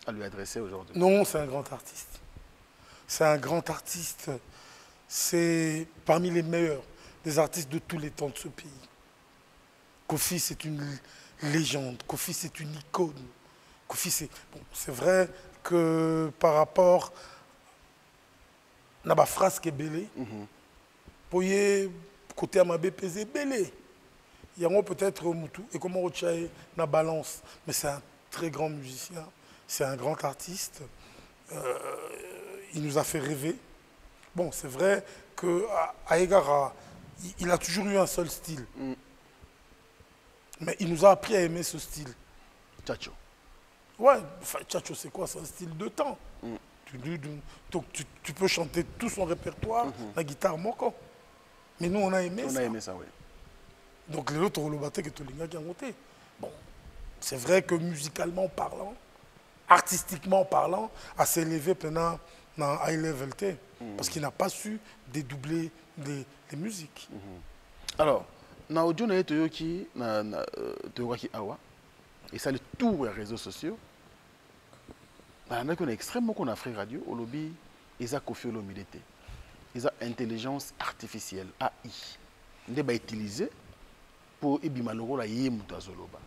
S2: à lui adresser aujourd'hui?
S1: Non, c'est un grand artiste. C'est un grand artiste. C'est parmi les meilleurs des artistes de tous les temps de ce pays. Kofi, c'est une légende. Kofi, c'est une icône. Kofi, c'est... Bon, c'est vrai que par rapport à la phrase qui est belle, pour y côté à ma BPZ, belle. Il y a peut-être Moutou et comment on tient la balance. Mais c'est un très grand musicien. C'est un grand artiste. Il nous a fait rêver. Bon, c'est vrai qu'à Egara, il a toujours eu un seul style. Mais il nous a appris à aimer ce style.
S2: Tchatcho.
S1: Ouais, Tchatcho, c'est quoi? C'est un style de temps. Donc, tu peux chanter tout son répertoire, la guitare moko. Mais nous, on a aimé ça.
S2: On a aimé ça, oui.
S1: Donc, les autres, on le battait que tout le qui a monté. Bon, c'est vrai que musicalement parlant, artistiquement parlant, à s'élever pendant dans high level T, parce qu'il n'a pas su dédoubler les musiques.
S2: Alors, na audio na toyoki na toyoki awa Et ça, le tour des réseaux sociaux. Il y a un extrêmement qu'on a fait radio, au lobby, ils ont confié l'humilité. Ils ont intelligence artificielle, AI. Ils ont utilisé pour ébimaloro la yémouta zoloba.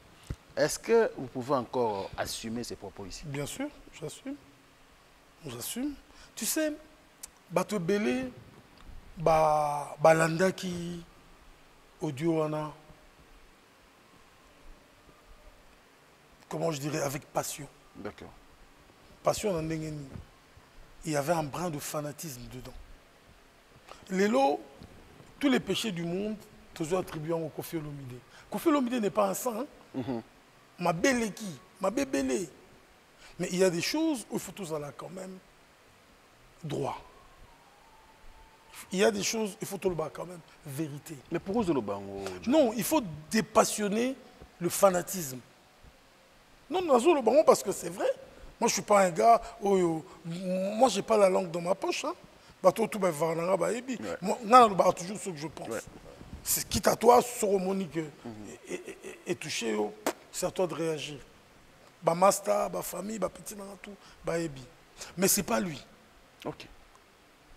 S2: Est-ce que vous pouvez encore assumer ces propos ici?
S1: Bien sûr, j'assume. J'assume. Tu sais, Bato Belé, Balanda qui audio on a, comment je dirais, avec passion.
S2: D'accord.
S1: Passion, il y avait un brin de fanatisme dedans. Lélo, tous les péchés du monde, toujours attribués au Kofi Olomide. Kofi Olomide n'est pas un saint. Hein? Ma belle qui, ma bébélé. Mais il y a des choses où il faut tous aller quand même droit. Il y a des choses, il faut tout le bas quand même, vérité.
S2: Mais pourquoi Zolobango?
S1: Non, il faut dépassionner le fanatisme. Non, non, Zolobango, parce que c'est vrai. Moi, je ne suis pas un gars, moi, je n'ai pas la langue dans ma poche. Hein. Moi, toujours ce que je pense. Ouais. Quitte à toi, Soromonique est touché, c'est à toi de réagir. Ba master, ba famille, ba petit tout, ba ebi. Mais ce n'est pas lui.
S2: Ok.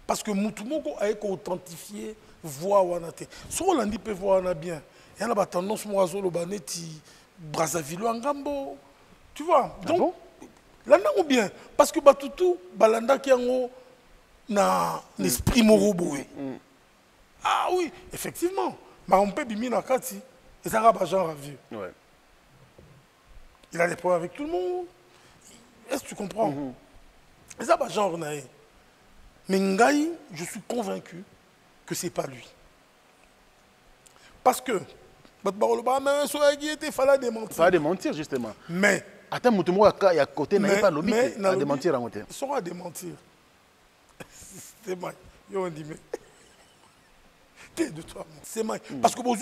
S1: Parce que Moutoumoko a authentifié voix Wanate. Si on l'a dit, peut voir bien. Il y a la tendance, moi, Zolo Baneti, Brazzaville, Angambo. Tu vois? Donc, bon? Là, ou bien. Parce que Batoutou, Balanda qui a l'esprit moroboé. Ah oui, effectivement. Mais on peut bimi na kati. Et ça va genre vieux. Ouais. Il a des problèmes avec tout le monde. Est-ce que tu comprends? Et ça va genre naé. Mais Ngaï, je suis convaincu que ce n'est pas lui. Parce que, il fallait démentir.
S2: Il fallait démentir, justement.
S1: Mais,
S2: attends, il y a côté, n'a pas l'objet à démentir à côté.
S1: Ils sont à démentir. C'est mal. Ils ont dit, mais. T'es de toi, c'est mal. Parce que, bon,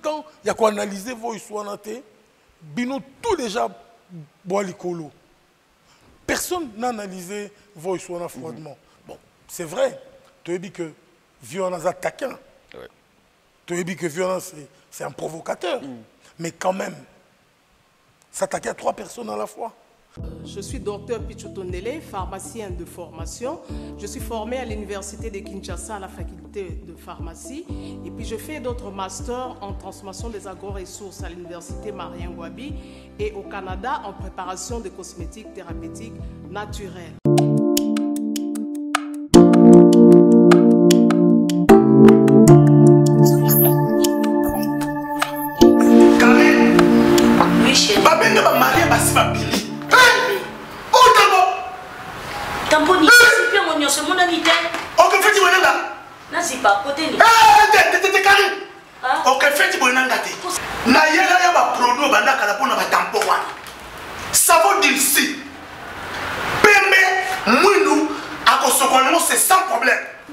S1: quand il y a quoi analyser vos histoires, bino tout déjà, boalikolo. Personne n'a analysé vos histoires froidement. C'est vrai, tu as dit que violence attaquant. Ouais. Tu as dit que violence, c'est un provocateur. Mais quand même, s'attaquer à 3 personnes à la fois.
S8: Je suis docteur Pichotondele, pharmacien de formation. Je suis formé à l'université de Kinshasa à la faculté de pharmacie. Et puis je fais d'autres masters en transformation des agro-ressources à l'université Marien Wabi et au Canada en préparation de cosmétiques thérapeutiques naturelles.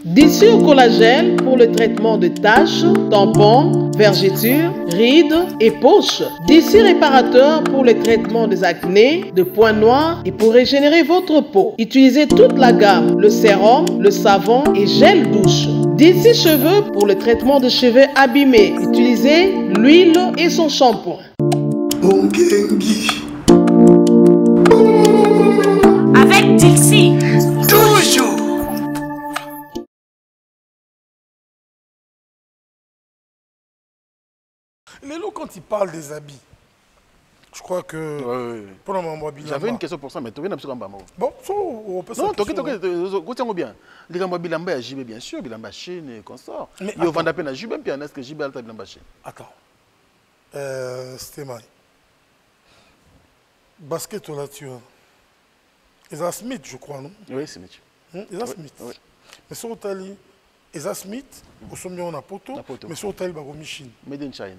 S8: D'ici au collagène pour le traitement de taches, tampons, vergetures, rides et poches. D'ici réparateur pour le traitement des acnés, de points noirs et pour régénérer votre peau. Utilisez toute la gamme, le sérum, le savon et gel douche. D'ici cheveux pour le traitement de cheveux abîmés. Utilisez l'huile et son shampoing.
S9: Avec Dixie. Toujours.
S1: Lélo, quand il parle des habits, je crois que...
S2: J'avais une question pour ça, mais tu viens d'absolument pas.
S1: Bon, on peut
S2: non, tu bien. Les gens bilamba à JB, bien sûr, bilamba Chine et consort. Mais il y a vendu à peine à JB, puis est-ce que JB a bilamba Chine?
S1: Attends. C'était mal. Basket là, tu as. Eza Smith, je crois, non?
S2: Oui, Smith.
S1: Eza Smith. Mais sur Otali, Eza Smith, au sommet on a poto, mais sur Otali, baromi Chine.
S2: Made in China.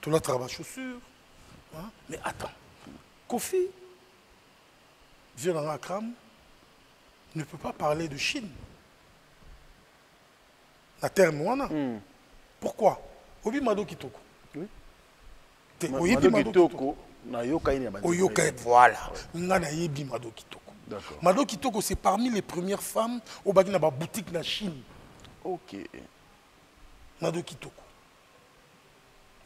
S1: Tout là, travail chaussures. Hein? Mais attends. Kofi, violent Akram, ne peut pas parler de Chine. La terre moana. Pourquoi? Obi Mado Kitoko.
S2: Oui.
S1: Mado
S2: Kitoko.
S1: Voilà. Mado Kitoko. Mado Kitoko, c'est parmi les premières femmes au Bagina boutique na Chine.
S2: Ok.
S1: Mado Kitoko.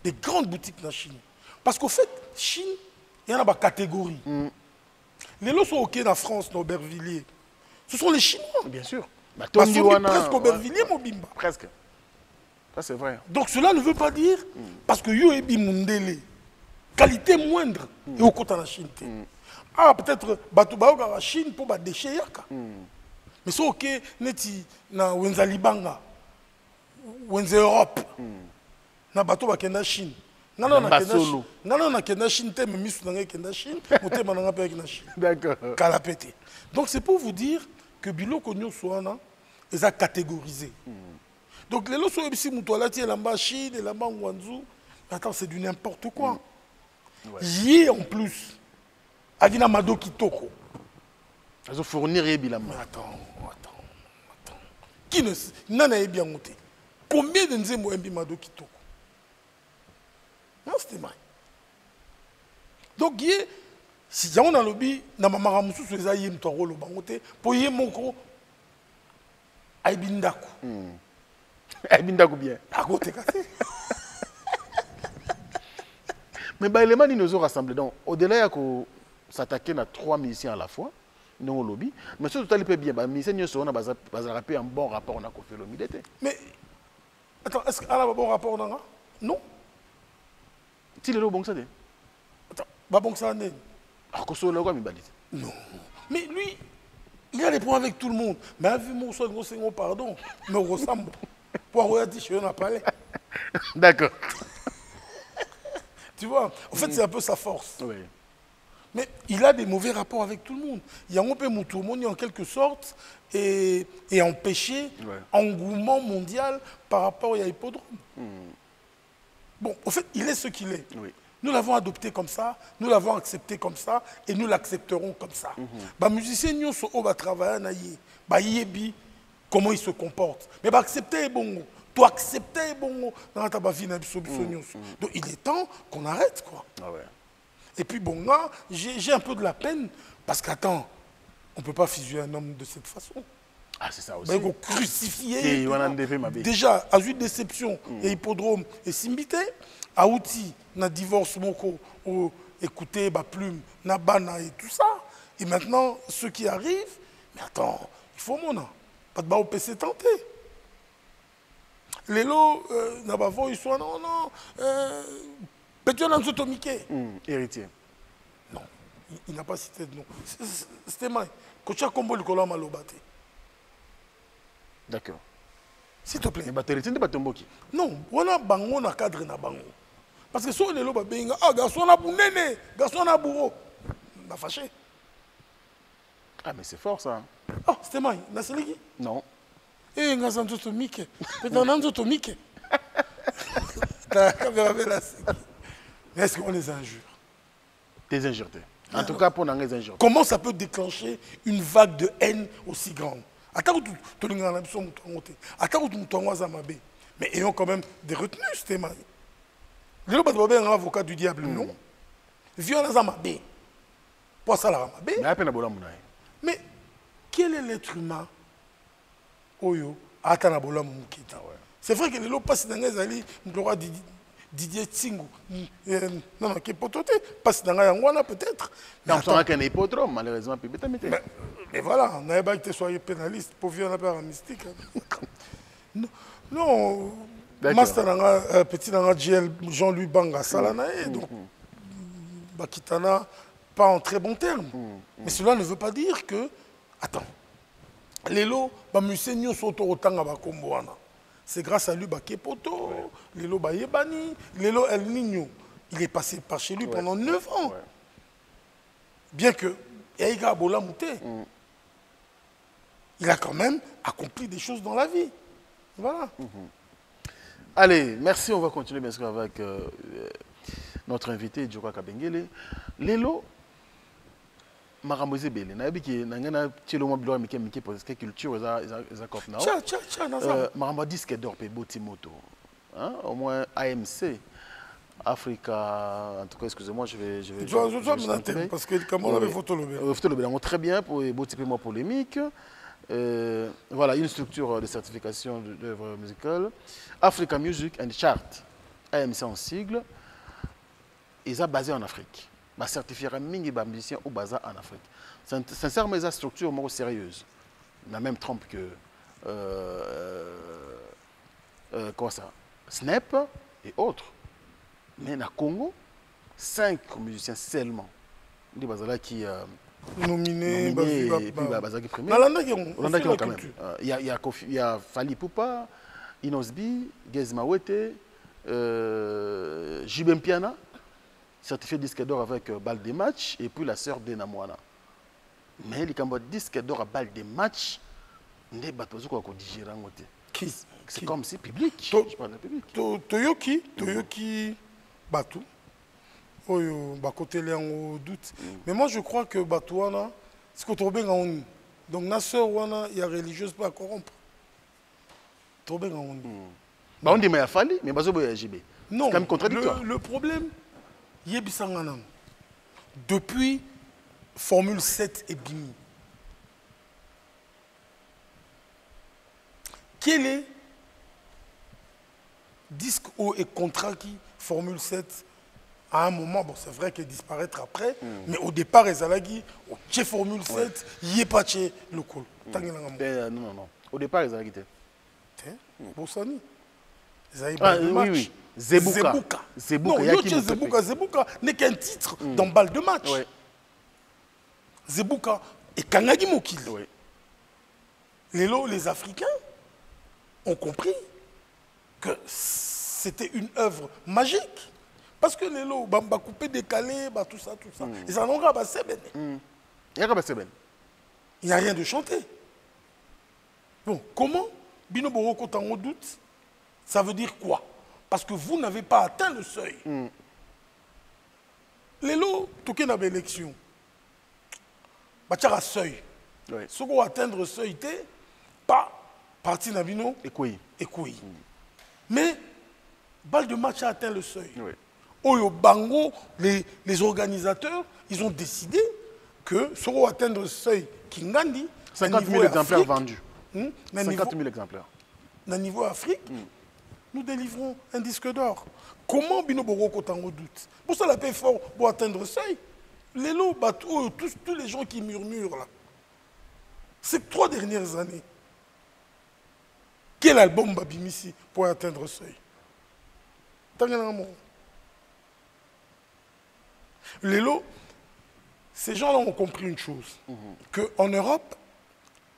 S1: des grandes boutiques dans la Chine. Parce qu'au fait, Chine, il y en a des catégories. Les lots sont OK en France, dans Aubervilliers. Ce sont les Chinois.
S2: Bien sûr.
S1: Bah, presque Aubervilliers, mon bimba.
S2: Presque. Ça, c'est vrai.
S1: Donc cela ne veut pas dire, parce que yo ebi mundele, qualité moindre, et au côté de la Chine. Ah, peut-être, Batoubaou la Chine pour les déchets. Mais c'est OK, neti na Wenza Libanga, Wenza Europe, na Batouba Kenda Chine. Non, na Kenda Chine, mais Miss na Kenda Chine, ou te mananga pe Kenda Chine.
S2: D'accord.
S1: Kalapete. Donc c'est pour vous dire que Biloko Nyosouana, ils ont catégorisé. Donc les lots sont ici, Moutoualati, Lamba Chine, Lamba Wanzou. Attends, c'est du n'importe quoi. Yé en plus, Adina Mado Kitoko.
S2: Ils ont fourni Rébilama.
S1: Attends. Qui ne n'en a bien monté? Combien de Nzembo Mbi Mado Kitoko? Non, c'était mal. Donc, si on a le lobby, na mamara musu so eza yem to rolo bangote, pour yem moko aibindaku.
S2: Aibindaku bien.
S1: À côté cassé.
S2: Mais bah élément ils nous ont rassemblés. Donc au-delà de s'attaquer à 3 musiciens à la fois, non au lobby, mais surtout tout à bien, bah musiciens nous sont un bon rapport on a fait le milité.
S1: Mais attends, est-ce qu'il y a un bon rapport on a? Non.
S2: Si le bon ça dit.
S1: Attends, bah bon ça n'est.
S2: Non.
S1: Mais lui, il a des problèmes avec tout le monde. Mais vu mon son, mon pardon, me ressemble. Pour regarder, je n'ai pas.
S2: D'accord.
S1: Tu vois, en fait, c'est un peu sa force.
S2: Oui.
S1: Mais il a des mauvais rapports avec tout le monde. Il y a un peu Moutoumoni en quelque sorte et empêché engouement mondial par rapport à Hippodrome. Bon, en fait, il est ce qu'il est.
S2: Oui.
S1: Nous l'avons adopté comme ça, nous l'avons accepté comme ça, et nous l'accepterons comme ça. Les musiciens, nous travaillent, comment ils se comportent. Mais accepter est bon. Toi, accepter est bon dans ta vie. Donc, il est temps qu'on arrête, quoi.
S2: Ah ouais.
S1: Et puis, bon, là, j'ai un peu de la peine, parce qu'attends, on ne peut pas fusionner un homme de cette façon.
S2: Ah, c'est ça aussi.
S1: Il faut crucifier.
S2: Déjà,
S1: à une déception, il y a Hippodrome et Simbité. À outil, na divorce moko, écoutez, plume, na bana et tout ça. Et maintenant, ceux qui arrivent, mais attends, il faut mon nom. Pas de au PC tenté. Les lots, na bavo, ils sont non. Petit Nanzotomike.
S2: Héritier.
S1: Non, il n'a pas cité de nom. C'était mal. Kocha Kombo Likola Malobate.
S2: D'accord.
S1: S'il te plaît.
S2: Mais héritier n'est pas Tomboki.
S1: Non, voilà bango na cadre na bango. Parce que si on est là, garçon a bourné, garçon a bourreau. On a fâché.
S2: Ah, mais c'est fort ça.
S1: Ah, c'était moi, Nasseligi?
S2: Non.
S1: Eh, Ngazanzo Tomike. Peut-être Tomike. Est-ce qu'on les injure?
S2: Des injurés. En tout cas, pour les injures.
S1: Comment ça peut déclencher une vague de haine aussi grande? Attends, mais ayons quand même des retenues, c'était mal. Les gens sont un avocat du diable, non? Violence à ma bé. Pour ça, la bé. Mais quel est l'être humain? Oyo, Atanabola Moukita. C'est vrai que les gens passent dans les alliés, Didier Tsingou. Non, qui est pototé. Passe dans les Yangwana peut-être.
S2: Non, on a qu'un hippodrome, malheureusement.
S1: Mais voilà, on n'avait pas été soyez pénaliste pour violer la mystique. Non. Master petit Jean-Louis Banga Salanae, donc Bakitana pas en très bon terme. Mais cela ne veut pas dire que attends. Les lots c'est grâce à lui Bakepoto, les lots Bayebani, les lots El Niño, il est passé par chez lui pendant 9 ans. Bien que Yaïga Bola Mouté, il a quand même accompli des choses dans la vie. Voilà.
S2: Allez, merci. On va continuer bien sûr avec notre invité, Djoko Kabengele. Lelo, Maramose Bele, na biki na ngana tchelo mo bilo mike mike parce que culture za cop now. Maramba disque d'or pe Botimoto. Hein, au moins AMC Africa, en tout cas excusez-moi, je vais
S1: parce que comment on avait photo
S2: le très bien pour Botimemo polémique. Voilà, une structure de certification d'œuvres musicales. Africa Music and Chart. AMC en sigle, ils sont basés en Afrique. Ils certifient les musiciens au basé en Afrique. Sincèrement, ils ont une structure sérieuse. La même trompe que quoi ça? Snap et autres. Mais au Congo, 5 musiciens seulement. Des bazala qui
S1: nominé
S2: et puis bazala qui premier. Quand même. Il y a Fali Poupa, Inosbi, Gez Mawete, Jibem Piana, certifié disque d'or avec balle des matchs, et puis la sœur d'Ena Moana. Mais les Cambodgiens disque d'or à balle des matchs, n'est pas toujours quoi digérer en côté. C'est comme si public. Je parle de public.
S1: Toyoki Batou. Oyo côté les en doute. Mais moi je crois que Batouana, c'est qu'on trouve bien en donc na sœur wana il y a religieuse pas à corrompre. Trop bien en
S2: on dit mais il a fallu mais bazo boya JB.
S1: Non.
S2: C'est quand même contradictoire.
S1: Le problème yebisangana. Depuis Formule 7 et Bimi. Quel est disque haut et contrat qui Formule 7 à un moment, bon c'est vrai qu'il disparaître après, mais au départ, les Alagi, au Tché Formule 7, il n'y a pas Tché le col.
S2: Non. Au départ, les Alagi.
S1: Boussani.
S2: Oui. Zebuka.
S1: Non, Zebuka n'est qu'un titre dans balle de match.
S2: Ouais.
S1: Zebuka et Kangagi Mokil.
S2: Ouais.
S1: Les Africains ont compris que c'était une œuvre magique. Parce que les lots, bah coupé, décalé, bah tout ça. Ils en ont pas il n'y a rien de chanté. Bon, comment Bino Boroko Tango doute? Ça veut dire quoi? Parce que vous n'avez pas atteint le seuil. Les lots, tout qu'il y a une élection. Bah tu as un seuil. Ce qu'on atteindre le seuil, pas parti Nabino et Kouy. Mais, balle de match a atteint le seuil. Au Bango, les organisateurs, ils ont décidé que si on atteindre le seuil Kingandi,
S2: 50 000 exemplaires vendus.
S1: 50
S2: 000 exemplaires.
S1: Au niveau Afrique, nous délivrons un disque d'or. Comment Bino Boroko Tango doute? Pour ça, la paix fort pour atteindre le seuil. Les lots, tous les gens qui murmurent là, ces 3 dernières années, quel album Babimisi pour atteindre le seuil? Les lots, ces gens-là ont compris une chose, qu'en Europe,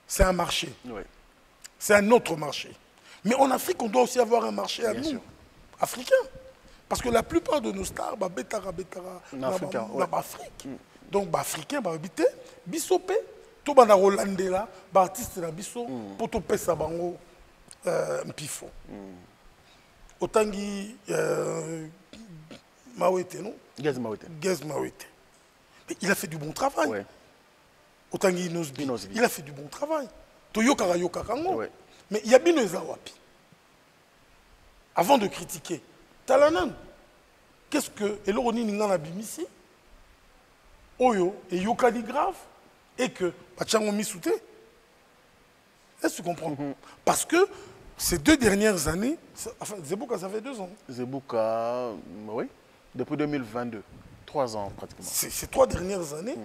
S1: c'est un marché. C'est un autre marché. Mais en Afrique, on doit aussi avoir un marché à nous, africains. Parce que la plupart de nos stars, Afrique. Donc, Africains, habité, Bissopé, tout le Rolandais là, artiste na biso, pour tout pesa bango, Mpifo. Otangi Mawete, non? Gez Mawete. Mais il a fait du bon travail. Otangi Inosbi. Il a fait du bon travail. Toyoka Kango. Mais il y a bien les Awapi. Avant de critiquer, Talanan, qu'est-ce que Eloroni Ningana Bimisi, Oyo et Yokali grave, et que Pachango Misouté? Est-ce que tu comprends? Parce que ces 2 dernières années, enfin, Zebuka, ça fait 2 ans.
S2: Zebuka, oui, depuis 2022, 3 ans pratiquement.
S1: Ces 3 dernières années,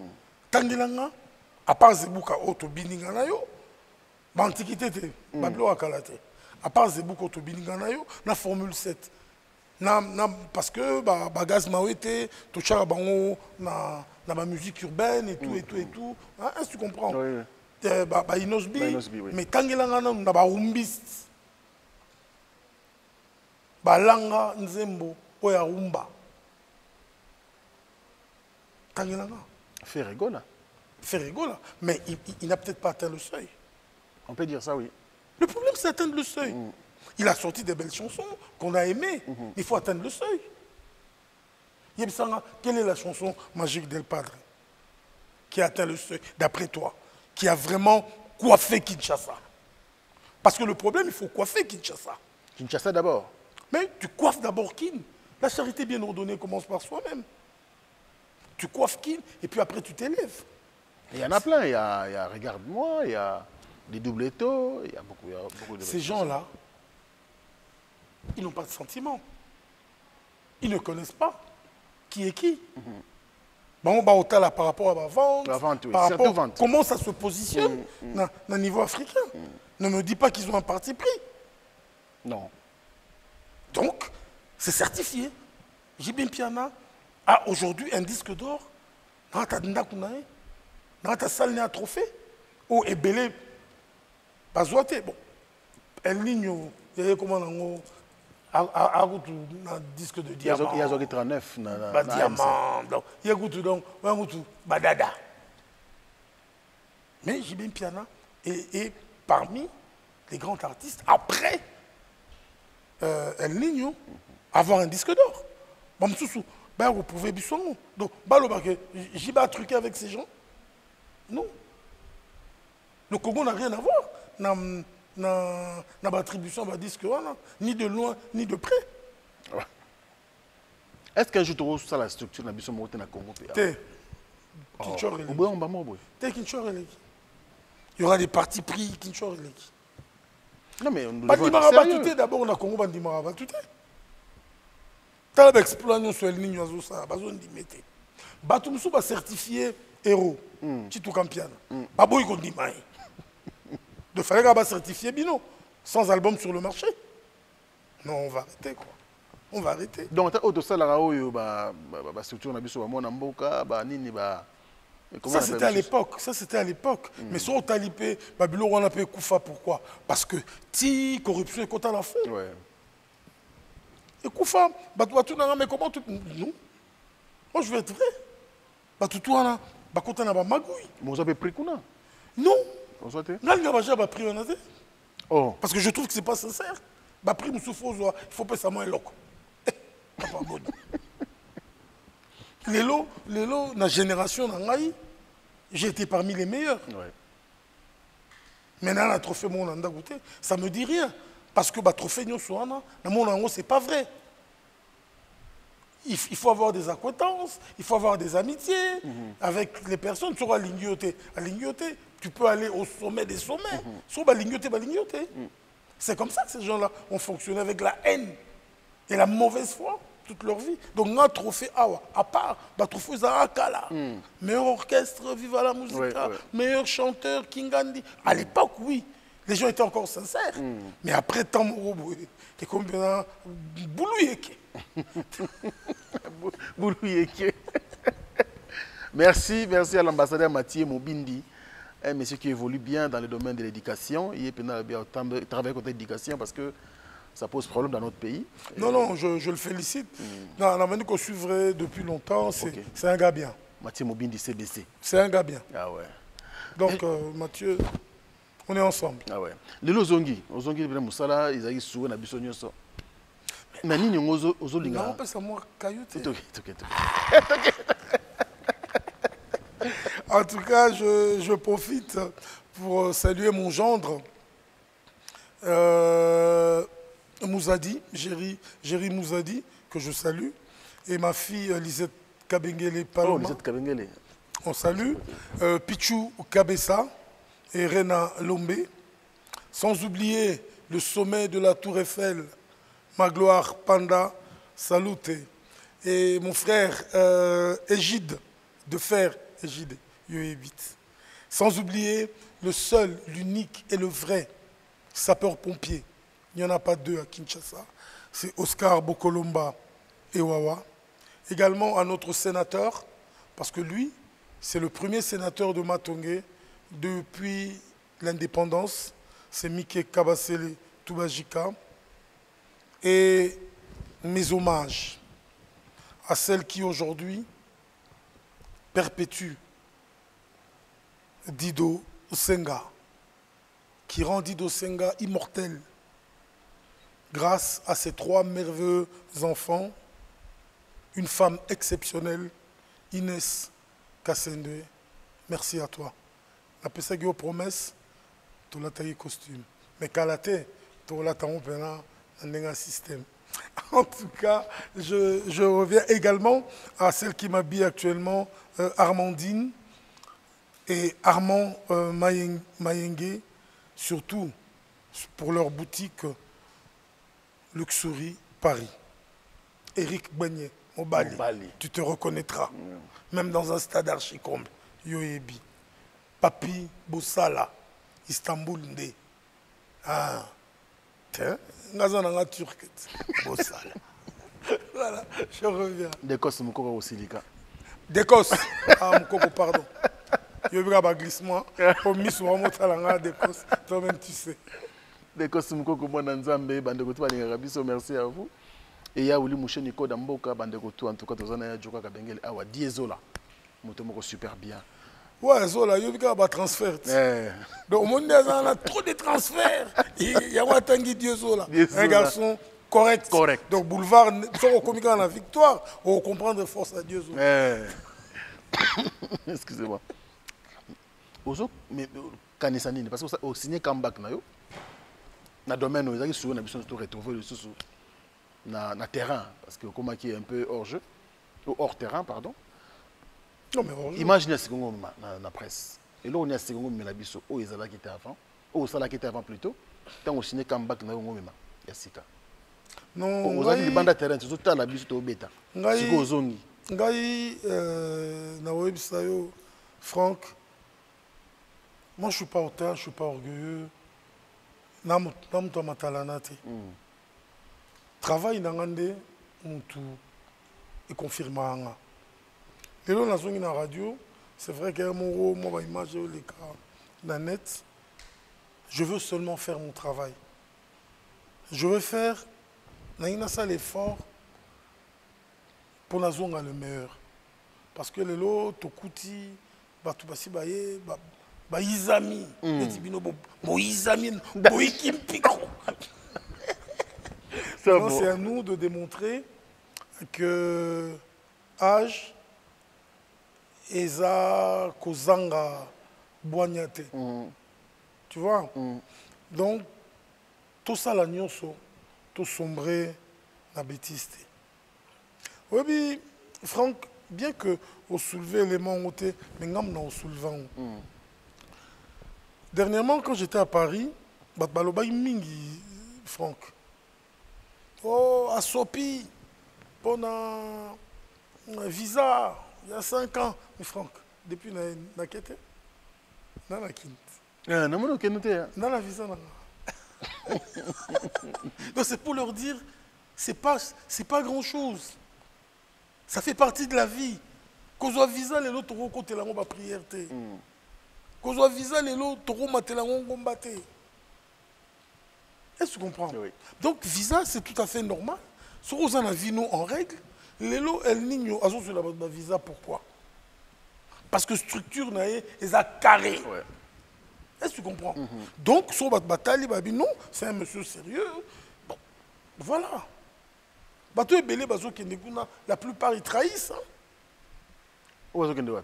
S1: Tangilanga, à part Zebuka, Oto Bininganayo, l'Antiquité, Bablo Akalate. À part Zebuka, Oto Bininganayo, la Formule 7. Parce que Bagaz Mawete, Tochara Bango, dans la musique urbaine et tout, et tout. Est-ce que tu comprends?
S2: Oui.
S1: Inosbi,
S2: oui.
S1: mais Tangilanga, on a Rumbiste. Balanga Nzembo, Oya Rumba. Tangilanga. Ferregola. Mais il n'a peut-être pas atteint le seuil.
S2: On peut dire ça, oui.
S1: Le problème, c'est atteindre le seuil. Il a sorti des belles chansons qu'on a aimées. Il faut atteindre le seuil. Yebsanga, quelle est la chanson magique d'El Padre qui a atteint le seuil, d'après toi, qui a vraiment coiffé Kinshasa? Parce que le problème, il faut coiffer Kinshasa.
S2: Kinshasa d'abord.
S1: Mais tu coiffes d'abord Kin. La charité bien ordonnée commence par soi-même. Tu coiffes Kin et puis après tu t'élèves.
S2: Il y en a plein. Il y a Regarde-moi, il y a des Doubletto, il y a beaucoup de...
S1: Ces gens-là, ils n'ont pas de sentiments. ils ne connaissent pas qui est qui. Bon, bah, autant là, par rapport à ma vente,
S2: oui.
S1: par rapport à comment ça se positionne dans le niveau africain. Ne me dis pas qu'ils ont un parti pris.
S2: Non.
S1: Donc, c'est certifié. Jibin Piana a aujourd'hui un disque d'or. Dans ta ndakunae, dans ta salle à trophée. Oh, et belé. Pas zoité. Bon. Elle ligne, il y a comment on a un disque de diamant.
S2: Il y a 39.
S1: Diamant. Il y a donc badada. Mais Jibin Piana est parmi les grands artistes après El Niño avoir un disque d'or. Vous pouvez bisson. Donc, j'y vais truquer avec ces gens. Non. Le Congo n'a rien à voir dans l'attribution de disque, ni de loin, ni de près.
S2: Est-ce qu'un jour tu as ça la structure dans le Congo?
S1: Il y aura des partis pris Kinshore.
S2: Non, mais
S1: d'abord, on a Congo Bandimara Batouté. T'as l'exploitation sur le ligne ça, bazon di mete. Batumsu va certifié héros. Titou Campiana. Baboy qu'on dit maï. De faire qu'à certifier bino sans album sur le marché. Non, on va arrêter quoi. On va arrêter.
S2: Donc au ça la raoyo ba structure na biso ba mona mboka ba nini ba.
S1: Ça c'était à l'époque, Mais sur au talipé, Babilo on a payé Koufa pourquoi? Parce que ti corruption est contre la fond.
S2: Ouais.
S1: Et Koufa, mais comment tu... Non. Moi, je vais être vrai. Batoutou, contre na magouille.
S2: Mais vous avez pris quoi?
S1: Non.
S2: Vous avez
S1: pris
S2: Oh.
S1: Parce que je trouve que ce n'est pas sincère. Il faut pas ça moins loco. Lélo, la génération, j'ai été parmi les meilleurs.
S2: Ouais.
S1: Maintenant, la trophée, ça ne me dit rien. Parce que le trophée, c'est pas vrai. Il faut avoir des acquaintances, il faut avoir des amitiés avec les personnes. Sur la lignoté, tu peux aller au sommet des sommets. Sur la lignoté. C'est comme ça que ces gens-là ont fonctionné avec la haine et la mauvaise foi toute leur vie. Donc, un trophée, à part, le trophée Zarakala, meilleur orchestre, Viva la musique, meilleur chanteur, Kingandi. À l'époque, oui. Les gens étaient encore sincères. Mais après, tant et combien Boulouyeke.
S2: Boulouyeke. Merci à l'ambassadeur Mathieu Mobindi, un monsieur qui évolue bien dans le domaine de l'éducation. Il est bien travailler contre l'éducation parce que ça pose problème dans notre pays.
S1: Non, je le félicite. Non, la manière qu'on suivrait depuis longtemps, c'est un gars bien.
S2: Mathieu Mobindi, CBC.
S1: C'est un gars bien.
S2: Ah ouais.
S1: Donc, Mathieu... On est ensemble.
S2: Ah ouais. Les Ozongi, les Moussala, ils ont souhaité na bisonyo so. Mais ni ngozo ozolinga.
S1: Non, pas ça moi cailloute. En tout cas, je profite pour saluer mon gendre Mouzadi, Géry Mouzadi, que je salue, et ma fille Lisette Kabengele Paloma.
S2: Oh, Lisette Kabengele.
S1: On salue. Pichou Kabessa et Rena Lombe, sans oublier le sommet de la Tour Eiffel, Magloire Panda Salute, et mon frère Égide de Fer, Égide, Yoébit. Sans oublier le seul, l'unique et le vrai sapeur-pompier. Il n'y en a pas deux à Kinshasa. C'est Oscar Bokolomba et Wawa. Également à notre sénateur, parce que lui, c'est le premier sénateur de Matongé depuis l'indépendance, c'est Miké Kabasele Toubajika. Et mes hommages à celle qui aujourd'hui perpétue Dido Senga, qui rend Dido Senga immortel grâce à ses 3 merveilleux enfants, une femme exceptionnelle, Inès Kassende. Merci à toi. La personne qui a promesse, tu l'as taillé costume. Mais quand tu l'as taillé dans un système. En tout cas, je reviens également à celle qui m'habille actuellement, Armandine et Armand Mayenge, surtout pour leur boutique Luxury Paris. Eric Bagné, Mobali. Tu te reconnaîtras. Même dans un stade archi-comble. Yoyebi. Papi Boussala, Istanbul Ndé. Ah. Tiens, Ngazananga Turc. Boussala. Voilà, je reviens.
S2: Décos Moukoko au Silica.
S1: Décos. Ah, Moukoko, pardon. Yoyebi a glissement. Pour Miss Wamotalanga, Décos. Toi-même, tu sais.
S2: Décos Moukoko, moi, Nzambe, Bandekotou, Alingarabiso, merci à vous. Et il y a Ouli Mouché Niko Damboka, Bandekotou, en tout cas, dans un Djoka Kabengel, Awa, Diesola. Motomoko super bien.
S1: Ouais, Zola, il y a un transfert. Donc, au monde, il y a trop de transferts. Il y a un Tanguy Diesola. Un garçon correct. Donc, boulevard, si on communique dans la victoire, on va comprendre force à Diesola.
S2: Excusez-moi. Ozo, mais Kanisani, parce que au signé comeback, dans le domaine où ils ont souvent retrouvé le sous na terrain, parce que comme qui est un peu hors jeu, ou hors terrain, pardon.
S1: Non, mais hors jeu.
S2: Imaginez ce qu'on a dans la presse. Et là, on a ce qu'on a mis biso, où ils ont qui était avant, où ça qui était avant plutôt, tant on signé comeback, na on a Yassika.
S1: Non,
S2: vous avez des bandes de terrain, c'est tout à la biso au bêta. C'est quoi zone?
S1: Ngai, na websayo, Franck, moi je suis pas hautain, je suis pas orgueilleux. Nam to matalanate. Travail n'angande mutu et confirmanga. Et là on a zongi na radio, c'est vrai que mon moi image les cas na net. Je veux seulement faire mon travail. Je veux faire na ça l'effort pour la zone le meilleur. Parce que les lots tokuti batu basi baye ba izami eti bino bo izami bo ikimpiko. C'est à nous de démontrer que âge eza kozanga boignate. Tu vois? Donc tout ça la nyonso tout sombré la bêtise. Oui, Franck, bien que au soulevé l'élément ôté, mais nous soulevant. Dernièrement, quand j'étais à Paris, Batbaloba mingi Franck. Oh, à Sopi, pour un visa, il y a 5 ans. Mais Franck, depuis na kete, na la quinte. Dans la visa, donc c'est pour leur dire, c'est pas grand chose. Ça fait partie de la vie. Qu'on soit visa, les autres auront côté la bombe prière. Qu'on soit visa, les autres auront maté la bombe combattre. Est-ce que tu comprends? Oui. Donc visa, c'est tout à fait normal. Si on a la vie nous en règle, les lots, elles n'ignent pas sur la visa. Pourquoi? Parce que structure n'est pas carré. Ouais. Est-ce que tu comprends? Donc, sur votre bataille, non, c'est un monsieur sérieux. Bon, voilà. Bateau et belé, la plupart ils trahissent.
S2: Où est-ce que tu
S1: oh,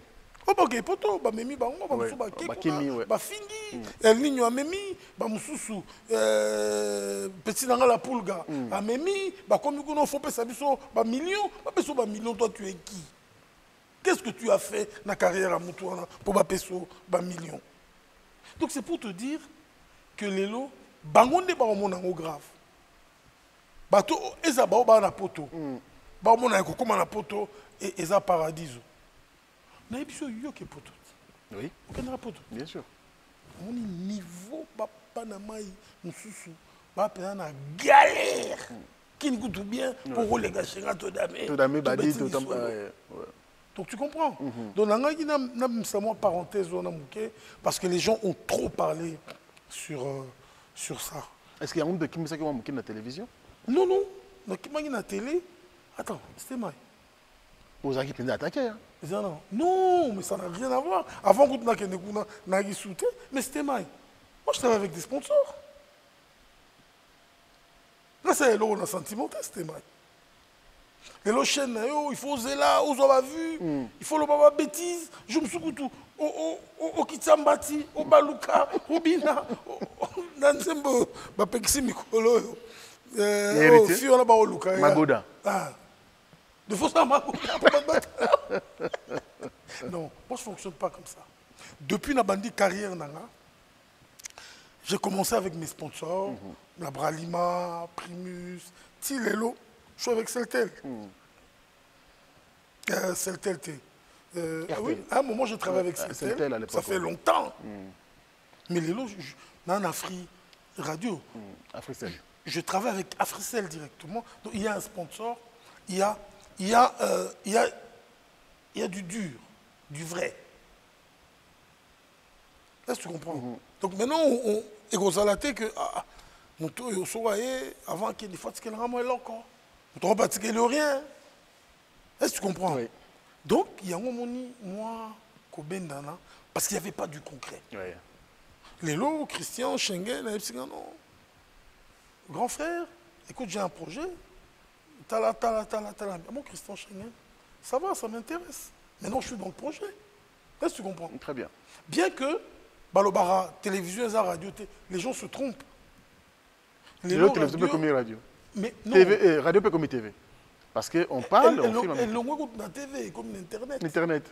S1: ok, poto, ba memi, ba ongo, ba musu, ba keko, ba fingi, el niño a memi, ba mususu, petit nanga la pulga, a memi, ba comme nous faut pas savoir ba millions, ba millions, toi tu es qui? Qu'est-ce que tu as fait dans la carrière à Moutouana pour ba peso, ba millions? Donc c'est pour te dire que les lots, bangonde ba mon grave. Bato, eza ba ba na poto, ba mon na kokoma na poto, et eza paradiso. Oui.
S2: Bien sûr.
S1: On est niveau papa na mai mususu ba pena na galère. Qui nous goûte bien pour les gars chez tout damé. Donc tu comprends. Donc n'a parenthèse parce que les gens ont trop parlé sur ça.
S2: Est-ce qu'il y a un de qui qui la télévision?
S1: Non non, qui m'a la télé. Attends, c'était moi.
S2: Vous avez qui attaqué hein?
S1: Non, mais ça n'a rien à voir. Avant que tu aies sauté, mais c'était moi. Moi, je travaille avec des sponsors. Là, c'est là où on a sentimenté, c'était moi. Et la chaîne, il faut oser là, on a vu, il faut le baba bêtise. Je me suis dit, au Kitsambati, au Baluka, au Bina, au Nzembo, au Pexi Mikolo, au Fiona Baoluka.
S2: Magoda.
S1: De faux ça, non, moi je ne fonctionne pas comme ça. Depuis la bandit carrière, j'ai commencé avec mes sponsors, la Bralima, Primus, Tilelo. Je suis avec Celtel. Celtel, oui, à un moment, je travaille avec Celtel. Ça fait longtemps. Mais les lots, dans Afri Radio, je travaille avec Africell directement. Donc, il y a un sponsor, il y a du dur, du vrai. Est-ce que tu comprends? Donc maintenant, on est que avant qu'il y ait des fois, c'est qu'il y a encore. On ne peut pas dire qu'il n'y a rien. Est-ce que tu comprends? Oui. Donc, il y a un moment, moi, parce qu'il n'y avait pas du concret. Oui. Les lots, Christian, Schengen, non. Grand frère, écoute, j'ai un projet. Bon, Christian Schengen, ça va, ça m'intéresse. Maintenant, je suis dans le projet. Est-ce que tu comprends?
S2: Très bien.
S1: Bien que, Balobara, télévision, radio, les gens se trompent.
S2: Les lots, télévision peut comme radio.
S1: Mais non.
S2: TV, radio peut comme TV. Parce qu'on parle, on filme.
S1: Elle le comme la TV, comme l'Internet.
S2: Internet.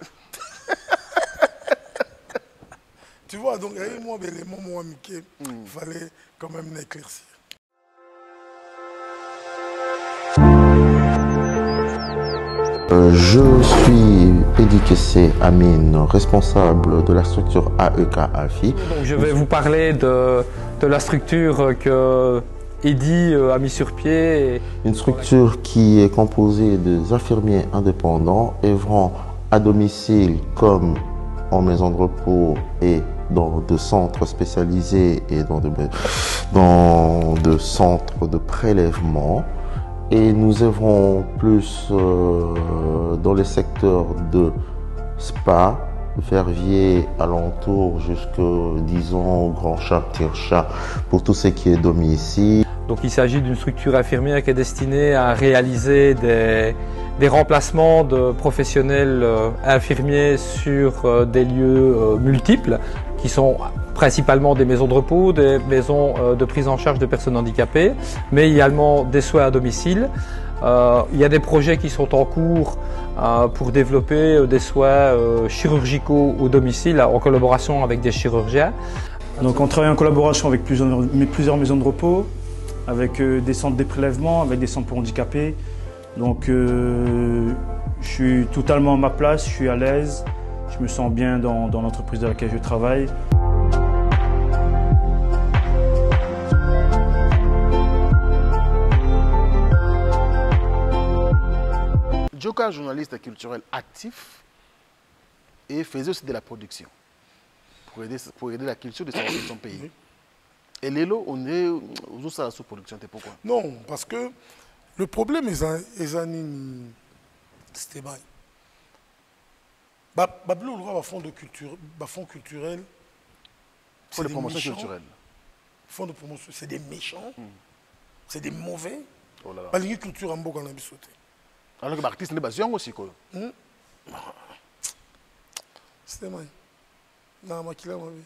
S1: Tu vois, donc, moi, les moments amicaux, il fallait quand même l'éclaircir.
S10: Je suis Eddy Kessé Amine, responsable de la structure AEK AFI.
S11: Donc je vais vous parler de la structure que Eddy a mis sur pied.
S10: Une structure qui est composée des infirmiers indépendants œuvrant à domicile comme en maison de repos et dans de centres spécialisés et dans de centres de prélèvement. Et nous œuvrons plus dans les secteurs de spa, verviers, alentours, jusque, disons, Grand Chat, Tir-Chat, pour tout ce qui est domicile.
S11: Donc il s'agit d'une structure infirmière qui est destinée à réaliser des remplacements de professionnels infirmiers sur des lieux multiples, qui sont principalement des maisons de repos, des maisons de prise en charge de personnes handicapées, mais également des soins à domicile. Il y a des projets qui sont en cours pour développer des soins chirurgicaux au domicile en collaboration avec des chirurgiens.
S12: Donc on travaille en collaboration avec plusieurs maisons de repos, avec des centres de prélèvement, avec des centres pour handicapés. Donc je suis totalement à ma place, je suis à l'aise, je me sens bien dans l'entreprise dans laquelle je travaille.
S2: Djoka, journaliste culturel actif, et faisait aussi de la production pour aider la culture de son pays. Oui. Et Lélo, on est à la sous-production, c'est pourquoi?
S1: Non, parce que le problème est c'était mal. Le fonds culturel,
S2: fonds de promotion culturelle.
S1: Fonds de promotion, c'est des méchants, c'est des mauvais. Oh là là. La culture en Boga, on a sauté.
S2: Alors que l'artiste n'est pas bien aussi, quoi.
S1: C'était mal. Non, ma qui l'a vu.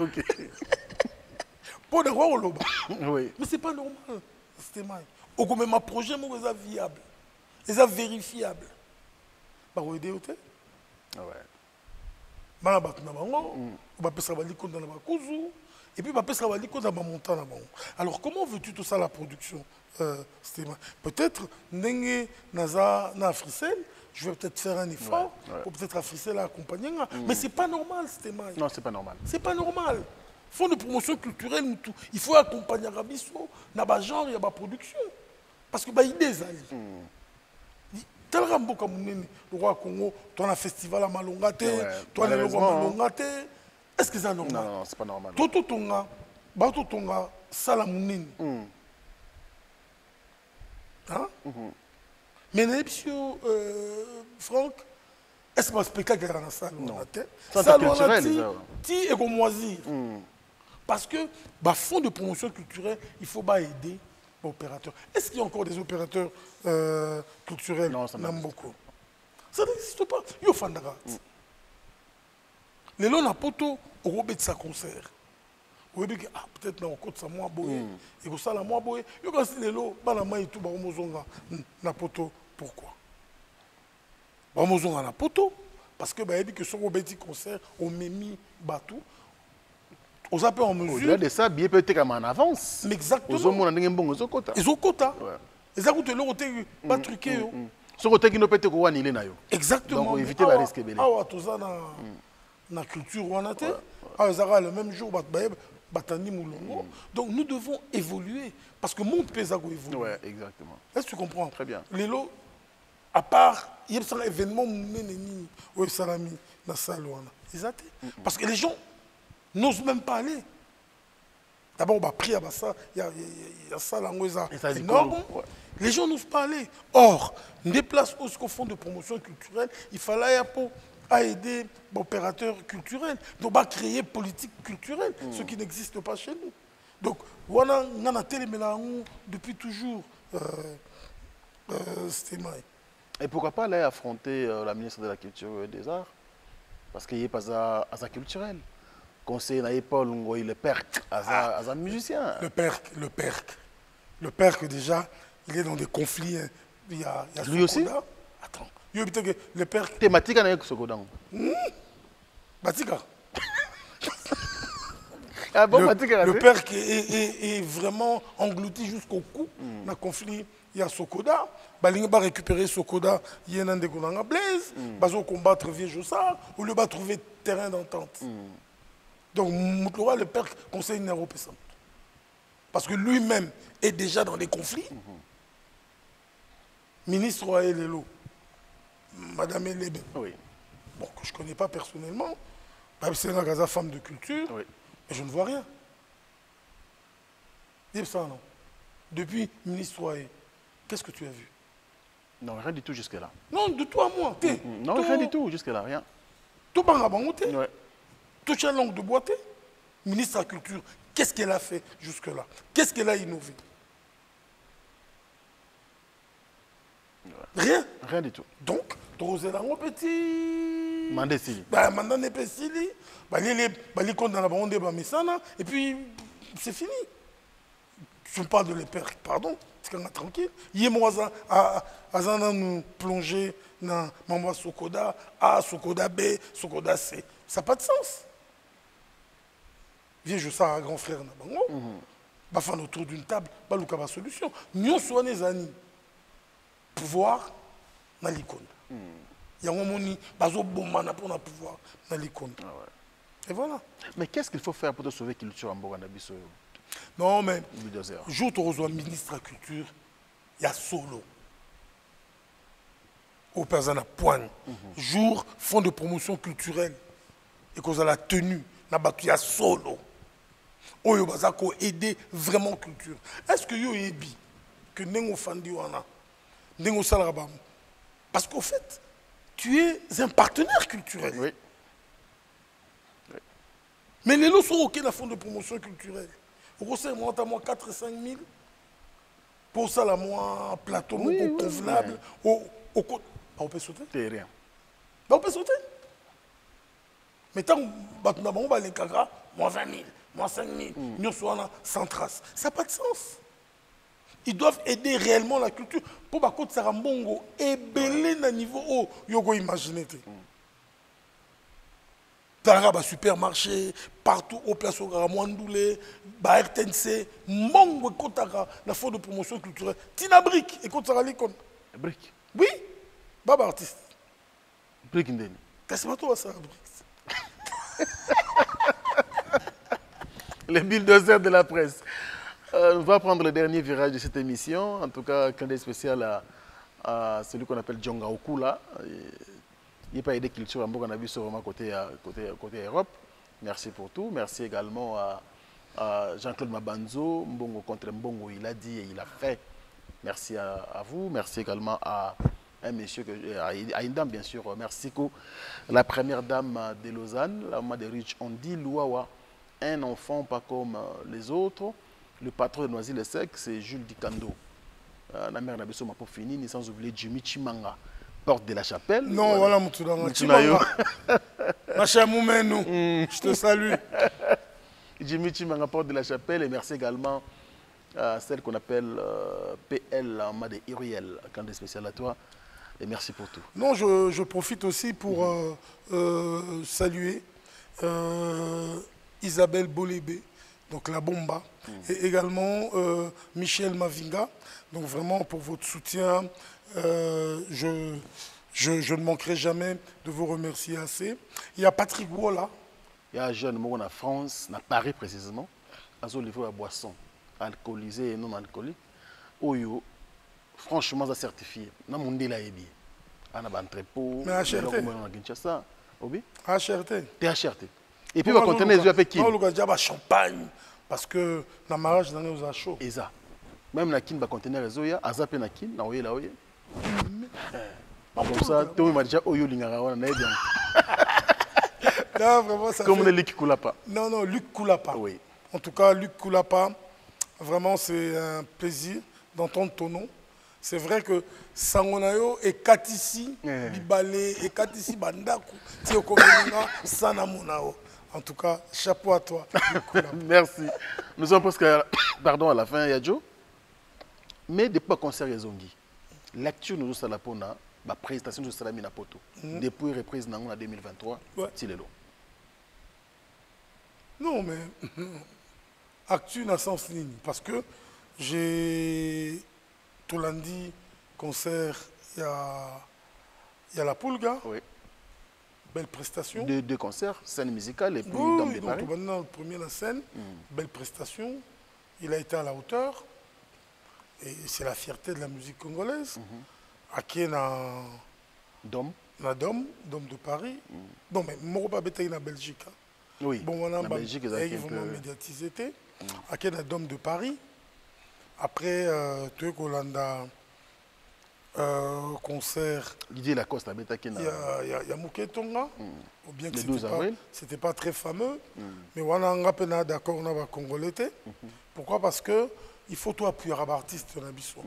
S2: Ok.
S1: Pour de quoi on l'a?
S2: Oui.
S1: Mais c'est pas normal. C'était mal. Au même un projet, moi, c'est viable. C'est vérifiable. Bah, vous aidez au thé?
S2: Ah ouais.
S1: Bah, on va passer à la dans la Kuzu. Et puis, on va passer à la dans la montagne. Alors, comment veux-tu tout ça, la production? Peut-être, na Africell, je vais peut-être faire un effort pour peut-être Africell accompagner. Mais c'est pas normal,
S2: Non, c'est pas normal.
S1: C'est pas normal. Fonds de promotion culturelle, il faut accompagner Rabisso, dans le genre, il y a la production. Parce que il y a des alliés. Tel Rambo comme le roi Congo, toi un festival à Malongate, toi le roi Malongate. Est-ce que c'est normal?
S2: Non, c'est pas normal.
S1: Toto Tonga, Salamounine. Hein? Mais l'émission, Franck, est-ce que le spectacle est dans la salle?
S2: Non.
S1: Ça culturel, ti et comme moisir. Parce que, fonds de promotion culturelle, il faut aider les opérateurs. Est-ce qu'il y a encore des opérateurs culturels?
S2: Non, ça n'aime
S1: beaucoup. Ça n'existe pas. Il y a Fandara. Les gens poto au robet de sa concert. Vous voyez que peut-être dans le côté ça moi boye et que ça la moi boye. Il y a aussi les gens banama et tout baromozonga na poto. Pourquoi? Baromozonga na poto parce que dit que sur robet de concert on met mis batou. Aux appels en mesure.
S2: Au-delà de ça, bien peut-être comme en avance.
S1: Mais exactement.
S2: Aux hommes, on a un bon quota.
S1: Ils ont quota. Exactement. Ils ont pas truqué.
S2: Ce côté qui ne peut être qu'au Wanilé.
S1: Exactement.
S2: Donc, éviter le risque.
S1: Ah, tout ça dans la culture ouanate. Ah, le même jour, Batani Moulongo. Donc, nous devons évoluer. Parce que mon pays a évolué.
S2: Oui, exactement.
S1: Est-ce que tu comprends?
S2: Très bien.
S1: Les lots, à part, il y a un événement, où Salami, dans la salle. Parce que les gens n'osent même pas aller. D'abord, on va prier à ça. Il y a ça, c'est énorme. Les gens n'osent pas aller. Or, des places au fond de promotion culturelle, il fallait aider l'opérateur culturel. Donc, on va créer politique culturelle, ce qui n'existe pas chez nous. Donc, on a télémélange depuis toujours.
S2: Et pourquoi pas aller affronter la ministre de la Culture et des Arts? Parce qu'il n'y a pas à sa culturelle. Conseil n'a pas le PERC, à un musicien.
S1: Le PERC, déjà, il est dans des conflits. Il y a
S2: lui aussi?
S1: Attends. Le PERC.
S2: Thématique avec Sokoda.
S1: Batika.
S2: Ah bon,
S1: le PERC est vraiment englouti jusqu'au cou. Dans le conflit, il y a Sokoda. Il va récupérer Sokoda, il y a un des Blaise. Il va combattre Vieux-Jossard, ou il va trouver terrain d'entente. Donc, Moutoura, le père conseil européen. Parce que lui-même est déjà dans des conflits. Ministre Royal Lelo, Madame Elebe, bon, que je ne connais pas personnellement, c'est une femme de culture, mais je ne vois rien. Dis ça, non? Depuis ministre Royal, qu'est-ce que tu as vu?
S2: Non, rien du tout jusque-là.
S1: Non, de toi à moi.
S2: Non, rien du tout jusque-là, rien.
S1: Tout par la toucher la langue de boîte, ministre de la Culture, qu'est-ce qu'elle a fait jusque-là? Qu'est-ce qu'elle a innové? Rien.
S2: Rien du tout.
S1: Donc, tu as un petit...
S2: Mandesili.
S1: Mandane Pesili, les comptes dans la bande de Bamisana, et puis c'est fini. Je parle de l'épère, pardon, c'est quand tranquille. Hier, moi, nous plonger dans Mamba Sokoda A, Sokoda B, Sokoda C. Ça n'a pas de sens. Viens, je sais un grand frère, va faire autour d'une table, va nous avoir solution. Nous sommes les amis. Pouvoir, dans l'icône. Il y a un moment où bazo bomana pour le pouvoir dans l'icône. Et voilà.
S2: Mais qu'est-ce qu'il faut faire pour te sauver la culture en Boganabiso?
S1: Non, mais jour où tu reçois le ministre de la Culture, il y a solo. Aux personnes à poigne. Jour, fonds de promotion culturelle. Et qu'on a la tenue, il y a solo. On a aider vraiment la culture. Est-ce que vous avez que nous avons parce qu'au fait, tu es un partenaire culturel.
S2: Oui.
S1: Mais les lots sont OK dans le fonds de promotion culturelle. Vous savez, moi, 4 5 000 pour ça, là, moi, plateau, convenable. On peut sauter?
S2: C'est rien.
S1: On peut sauter. Mais tant que nous avons les cagas, moi 20 000, moi 5 000, nous sommes sans trace. Ça n'a pas de sens. Ils doivent aider réellement la culture pour que ça soit et belé dans le niveau où vous imaginez. Dans les supermarchés, partout au place au Ramouandoulé, à RTNC, Mongo Kotara, la faute de promotion culturelle. Tina Brick, et Kotara l'icône.
S2: Brick?
S1: Oui, Baba artiste.
S2: Brick Ndeni.
S1: Qu'est-ce que tu ça, Brick?
S2: Les bulldozers de la presse. On va prendre le dernier virage de cette émission. En tout cas, un spécial à celui qu'on appelle Djonga Okula. Il n'y a pas aidé culture en Boganabiso vraiment côté Europe. Merci pour tout. Merci également à Jean-Claude Mabanzo, Mbongo contre Mbongo. Il a dit et il a fait. Merci à vous. Merci également à un monsieur, à une dame bien sûr. Merci la première dame de Lausanne, la maman de Rich. On dit Louawa, un enfant pas comme les autres. Le patron de Noisy-le-Sec, c'est Jules Dikando. La mère Nabiso m'a pas fini, sans oublier Jimmy Chimanga, porte de la Chapelle.
S1: Non, voilà, Chimanga. Ma chère Moumeno, je te salue.
S2: Jimmy Chimanga, porte de la Chapelle. Et merci également à celle qu'on appelle PL, en mode Iriel, candidat spécial à toi. Et merci pour tout.
S1: Non, je profite aussi pour saluer Isabelle Bolébé, donc la Bomba, et également Michel Mavinga. Donc vraiment pour votre soutien, je ne manquerai jamais de vous remercier assez. Il y a Patrick Wola.
S2: Il y a un jeune mot en France, à Paris précisément, à ce niveau de boisson, alcoolisée et non alcoolique. Oyo, franchement, ça certifié. Dans mon monde, là, il y a un entrepôt.
S1: Mais HRT. HRT.
S2: HRT. Et puis, on va continuer les yeux avec qui?
S1: On va dire champagne, parce que dans le mariage, on est chaud.
S2: Et ça. Même la kin va contenir les yeux, à zappé la kin, na oye la oye. Comme ça, tout le monde m'a déjà oyo lingara, on est bien.
S1: Non, vraiment, ça
S2: comme Luc Koulapa.
S1: Non, non, Luc Koulapa.
S2: Oui.
S1: En tout cas, Luc Koulapa, vraiment, c'est un plaisir d'entendre ton nom. C'est vrai que Sangonayo et Katissi, Bibalé et Katissi Bandaku, Tio Komelinga, Sanamonao. En tout cas, chapeau à toi.
S2: Merci. Nous sommes presque pardon, à la fin, Yadjo. Mais depuis le concert Zongi, l'actu nous a la présentation de Salamina Poto. Depuis la reprise en 2023, c'est le lot.
S1: Non, mais actu n'a sens ligne. Parce que j'ai tout lundi concert, il y a la Pulga.
S2: Oui.
S1: Belle prestation.
S2: Deux concerts, scène musicale et puis
S1: dans
S2: des paris.
S1: Le premier, la scène, belle prestation. Il a été à la hauteur. Et c'est la fierté de la musique congolaise. À qui na
S2: Dom.
S1: Na Dom de Paris. Non, mais Moroba Betaï na Belgique.
S2: Oui,
S1: bon, on a
S2: Belgique,
S1: ils vont médiatiser. À qui na Dom de Paris. Après, tu es Kolanda concert.
S2: Didier Lacoste a Beta
S1: Il y a Mouké Tonga. Ou bien que c'était pas très fameux. Mais on a d'accord, on a Congolais. Pourquoi? Parce que il faut toi appuyer à l'artiste de Nabiso.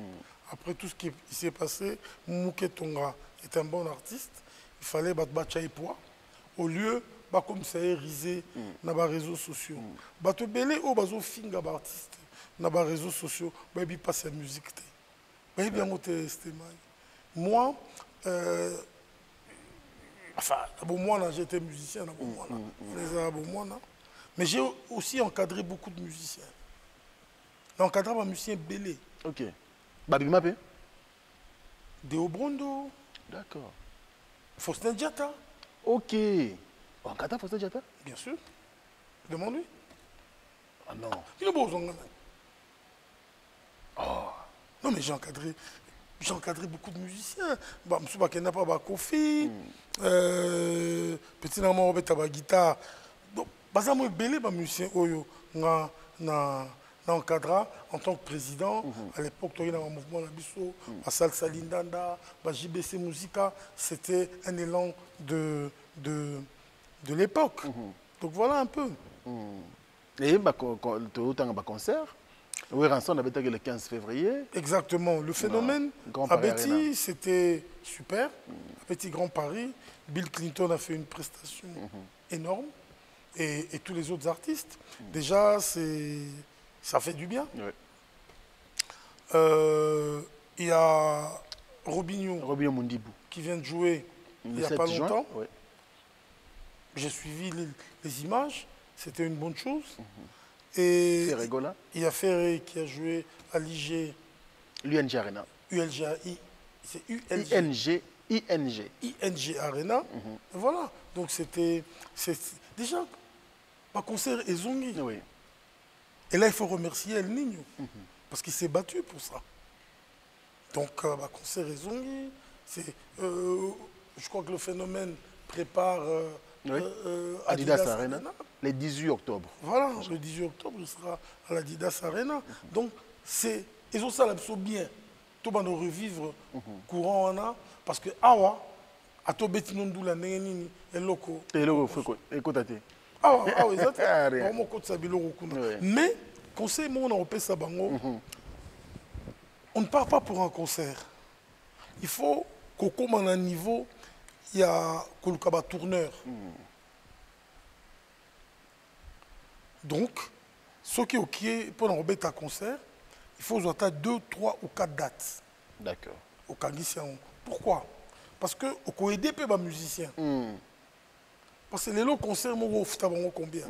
S1: Après tout ce qui s'est passé, Mouké Tonga est un bon artiste. Il fallait battre poids. Au lieu, comme ça est risé dans les réseaux sociaux. Battre belé ou bazo finga artiste dans les réseaux sociaux. Baby passe la musique. Baby bien moi, enfin, moi j'étais musicien, mais j'ai aussi encadré beaucoup de musiciens. J'ai encadré un musicien belé.
S2: Ok. Babi Mapé?
S1: Deo Brondo.
S2: D'accord.
S1: Faustin Diata.
S2: Ok. Encadré Faustin Diata?
S1: Bien sûr. Demande-lui.
S2: Ah non.
S1: Il est beau, oh. Non, mais j'ai encadré beaucoup de musiciens. Monsieur Bakena pas Kofi. Petit Naman Robert Taba guitare. Donc, moi belé ba musicien oyo na encadra en tant que président. À l'époque, il y avait un mouvement la biso, à Salsa Lindanda, à JBC Musica. C'était un élan de l'époque. Donc voilà un peu.
S2: Et tu as un concert? Oui, Ranson avait été le 15 février.
S1: Exactement. Le phénomène à Betty, c'était super. À Betty Grand Paris, Bill Clinton a fait une prestation énorme. Et tous les autres artistes. Déjà, ça fait du bien. Il y a Robinho
S2: Mondibou
S1: qui vient de jouer il n'y a pas longtemps. J'ai suivi les images. C'était une bonne chose. Et il y a Ferré qui a joué à l'IG.
S2: L'UNG Arena.
S1: C'est UNG. ING Arena. Et voilà. Donc c'était déjà un concert Ezongi.
S2: Oui.
S1: Et là, il faut remercier El Niño. Parce qu'il s'est battu pour ça. Donc, concert Ezongi, je crois que le phénomène prépare
S2: Adidas Arena. Le 18 octobre.
S1: Voilà, le 18 octobre, je serai à l'Adidas Arena. Donc, ils ont ça bien. Tout le monde revivre courant en a. Parce que, awa, à tout betinondou la nengenini, et loko.
S2: Et loko, écoute-te.
S1: Mais, conseil, on ne part pas pour un concert. Il faut qu'au commande un niveau, il y a un tourneur. Donc, ceux qui ont pour un concert, il faut attendre 2, 3 ou 4 dates.
S2: D'accord.
S1: Au pourquoi? Parce que au peut aider les musiciens. Parce que les concerts, combien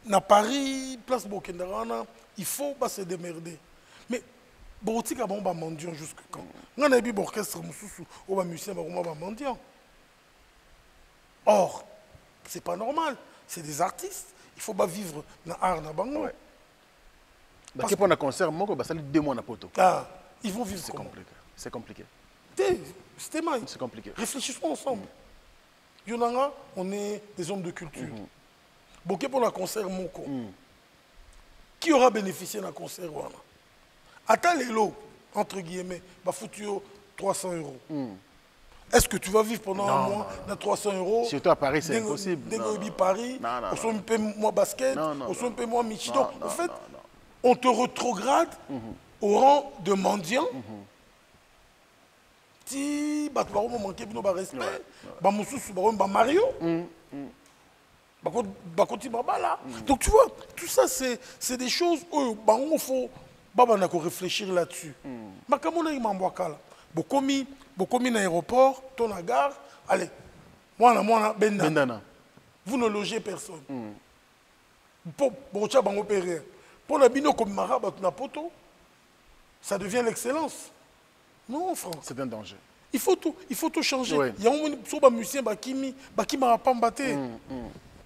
S1: na Paris, place Bokendarana, il faut pas se démerder. Mais bon, tu sais qu'on va mendiant jusque quand. On a vu l'orchestre ou un musicien va mendiant. Or, c'est pas normal. C'est des artistes. Il faut pas vivre dans l'art na bango.
S2: Ouais. Parce que pour un concert, moi, ça 2 mois na poto.
S1: Ah, ils vont vivre.
S2: C'est compliqué. C'est compliqué.
S1: C'est compliqué. Réfléchissons ensemble. Yonanga, on est des hommes de culture. Boké pour le concert Moko. Qui aura bénéficié d'un concert wana? Attends les lots, entre guillemets, bah foutu 300 €. Est-ce que tu vas vivre pendant un mois dans 300 €?
S2: Surtout à Paris, c'est impossible.
S1: Dégobi Paris, au son peu moi basket, au son peu moi Michido. En fait, on te rétrograde au rang de mendiant. Si tu vas manquer de respect, Mario. Donc tu vois, tout ça c'est des choses où il faut réfléchir là-dessus. Bokomi na aéroport, ton à gare, allez, moi Bendana. Vous ne logez personne. Pour la bino comme Marabat na poto, ça devient l'excellence. Non, Franck.
S2: C'est un danger.
S1: Il faut tout changer. Il y a un musicien qui m'a pas battu.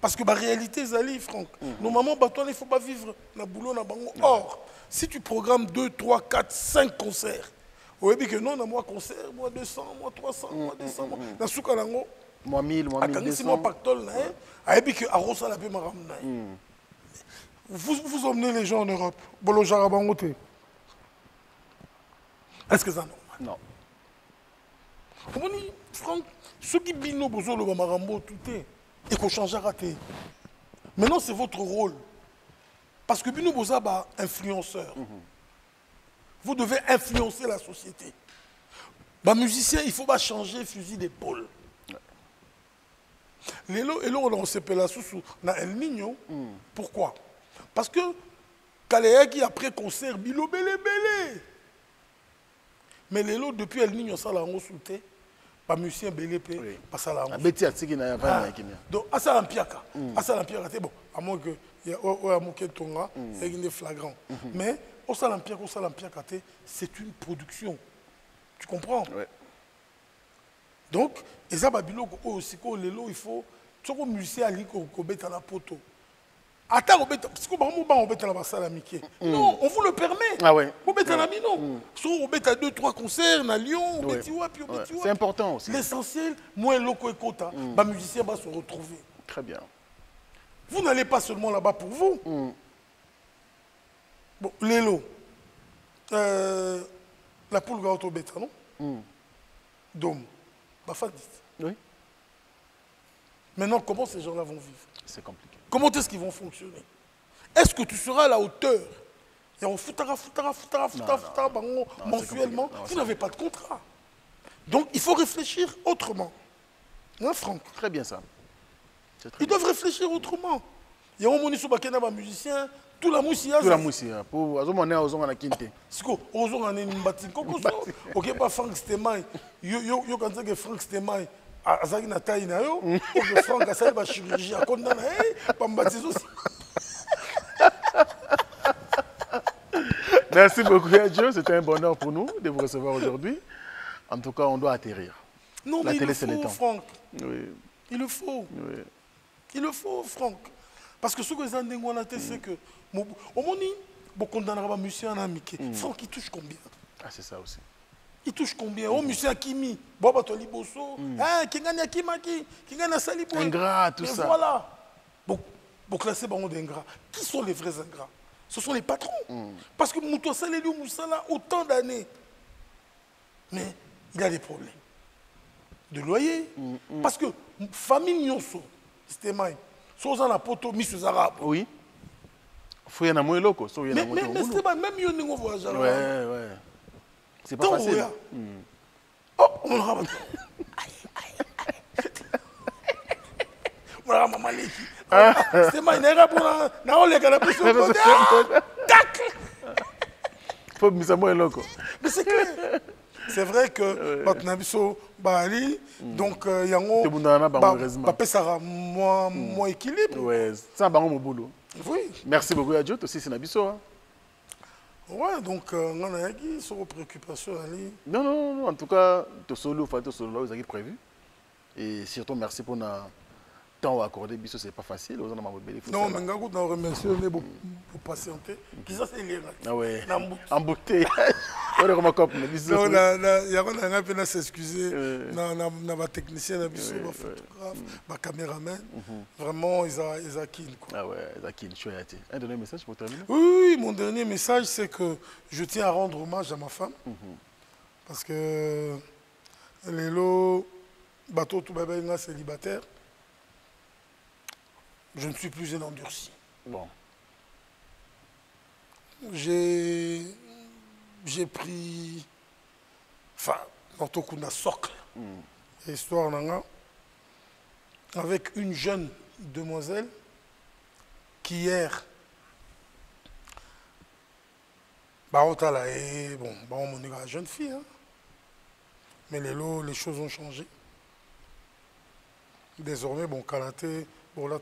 S1: Parce que la réalité, c'est Franck. Normalement, il ne faut pas vivre dans le boulot. Or, si tu programmes 2, 3, 4, 5 concerts, on dit que non, moi concert, moi 200, moi 300, moi 200, moi Soukalango.
S2: Moi 1000, moi 1200.
S1: Moi pactole, vous emmenez les gens en Europe. Bolo Jarabangote. Est-ce que c'est normal?
S2: Non.
S1: Comment dit, Franck, ceux qui bino bozo le marambo tout est, et qu'on change à rater. Maintenant, c'est votre rôle. Parce que bino boza ba influenceur. Vous devez influencer la société. Bah musicien, il faut pas changer fusil d'épaule. Et là, on s'est là sous na El Niño. Pourquoi? Parce que Kaléaki après concert, bilo belé. Mais les lots, depuis El Niño, ça l'a consulté. Pas musicien Belépé, pas ça l'a consulté. Donc, à ça l'ampiaka. À ça l'ampiaka, c'est bon. À moins que il y a un tonga, c'est une flagrant. Mais au salampiaka, c'est une production. Tu comprends? Donc, et ça, Babilo, aussi, il faut. Tu sais, musicien à l'île, à la poteau. Attends, parce que non, on vous le permet.
S2: Ah ouais.
S1: Non. On met à 2, 3 concerts à Lyon,
S2: c'est important aussi.
S1: L'essentiel, moi, loco et kota, les musiciens vont se retrouver.
S2: Très bien.
S1: Vous n'allez pas seulement là-bas pour vous. Bon, Lélo, la poule gauto bêta, non? Dôme, Bafadiste.
S2: Oui.
S1: Maintenant, comment ces gens-là vont vivre?
S2: C'est compliqué.
S1: Comment est-ce qu'ils vont fonctionner? Est-ce que tu seras à la hauteur? Et on foutara mensuellement. Vous n'avez pas de contrat. Donc, il faut réfléchir autrement. Hein, Franck?
S2: Très bien ça.
S1: Ils doivent réfléchir autrement. Il y a un monisso bakena musicien, tout la moussia.
S2: Tout la moussia. Pour azomané ozonga na kinte.
S1: Siko, ozonga na nimbati kokoso. OK, pas Frank Stemai. Yo quand que Frank Stemai azaki na taille na yo, que Frank a sali ba chirurgie a condamné pas mbatizo.
S2: Merci beaucoup, Adjo. C'était un bonheur pour nous de vous recevoir aujourd'hui. En tout cas, on doit atterrir.
S1: Non, mais il le faut, Franck.
S2: Oui.
S1: Il le faut.
S2: Oui.
S1: Il le faut, Franck. Parce que ce que les gens ont c'est que... Au moment où on a un musicien en Mickey, Franck, il touche combien?
S2: Ah, c'est ça aussi.
S1: Il touche combien? Oh, musicien Kimi, Boba Toliboso, Kingania Kimaki, Kingania Salibo.
S2: Ingrat, tout ça.
S1: Voilà. Bon, classer baron d'ingrats. Qui sont les vrais ingrats? Ce sont les patrons. Parce que Mouto Salélio Moussala, autant d'années. Mais il a des problèmes de loyer. Parce que famille Nyonso, c'était maï. Soza na poto Miss Arabes.
S2: Oui. Faut y en avoir loco.
S1: Mais c'est pas même yon n'engo voyage.
S2: Ouais. C'est pas facile.
S1: Oh, on a rabat. Voilà maman leki. C'est maï nera pour na on les gars plus.
S2: Faut mis à moi loco.
S1: Mais c'est clair. C'est vrai que Batnabiso Bali, donc Yango, Sara moins équilibre.
S2: Ouais, ça va mon boulot.
S1: Oui.
S2: Merci beaucoup, Adjo. Aussi, c'est Nabiso. Hein?
S1: Ouais, donc, on a qui sont préoccupations.
S2: Non, en tout cas, tout solo, là, vous avez prévu. Et surtout, merci pour notre temps accordé. Biso, c'est pas facile.
S1: Non, mais on a remercié pour patienter. Qui ça, c'est les
S2: ah ouais. Embouteillage. On a remarqué.
S1: Non, il y a un peu à s'excuser. On a technicien, on a photographe, un caméraman. Vraiment, ils ont kill.
S2: Ah ouais, ils ont kill. Un dernier message pour terminer?
S1: Oui, mon dernier message, c'est que je tiens à rendre hommage à ma femme. Parce que les lots, bateau tout bébé célibataire, je ne suis plus un endurci.
S2: Bon.
S1: J'ai pris, enfin, dans tout coup, socle, histoire avec une jeune demoiselle qui hier, bon, on est une jeune fille, hein. Mais les choses ont changé. Désormais, bon, karaté, bon là,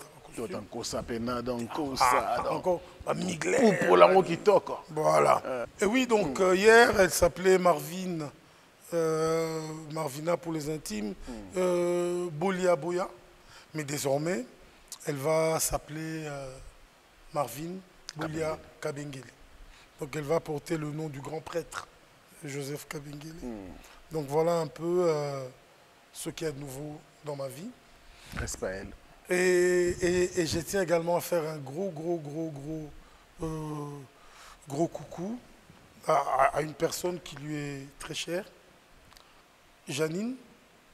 S1: encore migler.
S2: Pour l'amour qui toque.
S1: Voilà. Et oui, donc hier, elle s'appelait Marvina pour les intimes, Bolia Boya. Mais désormais, elle va s'appeler Marvine Bolia Kabengele. Donc elle va porter le nom du grand prêtre Joseph Kabengele. Donc voilà un peu ce qu'il y a de nouveau dans ma vie.
S2: Reste pas elle.
S1: Et je tiens également à faire un gros coucou à une personne qui lui est très chère, Janine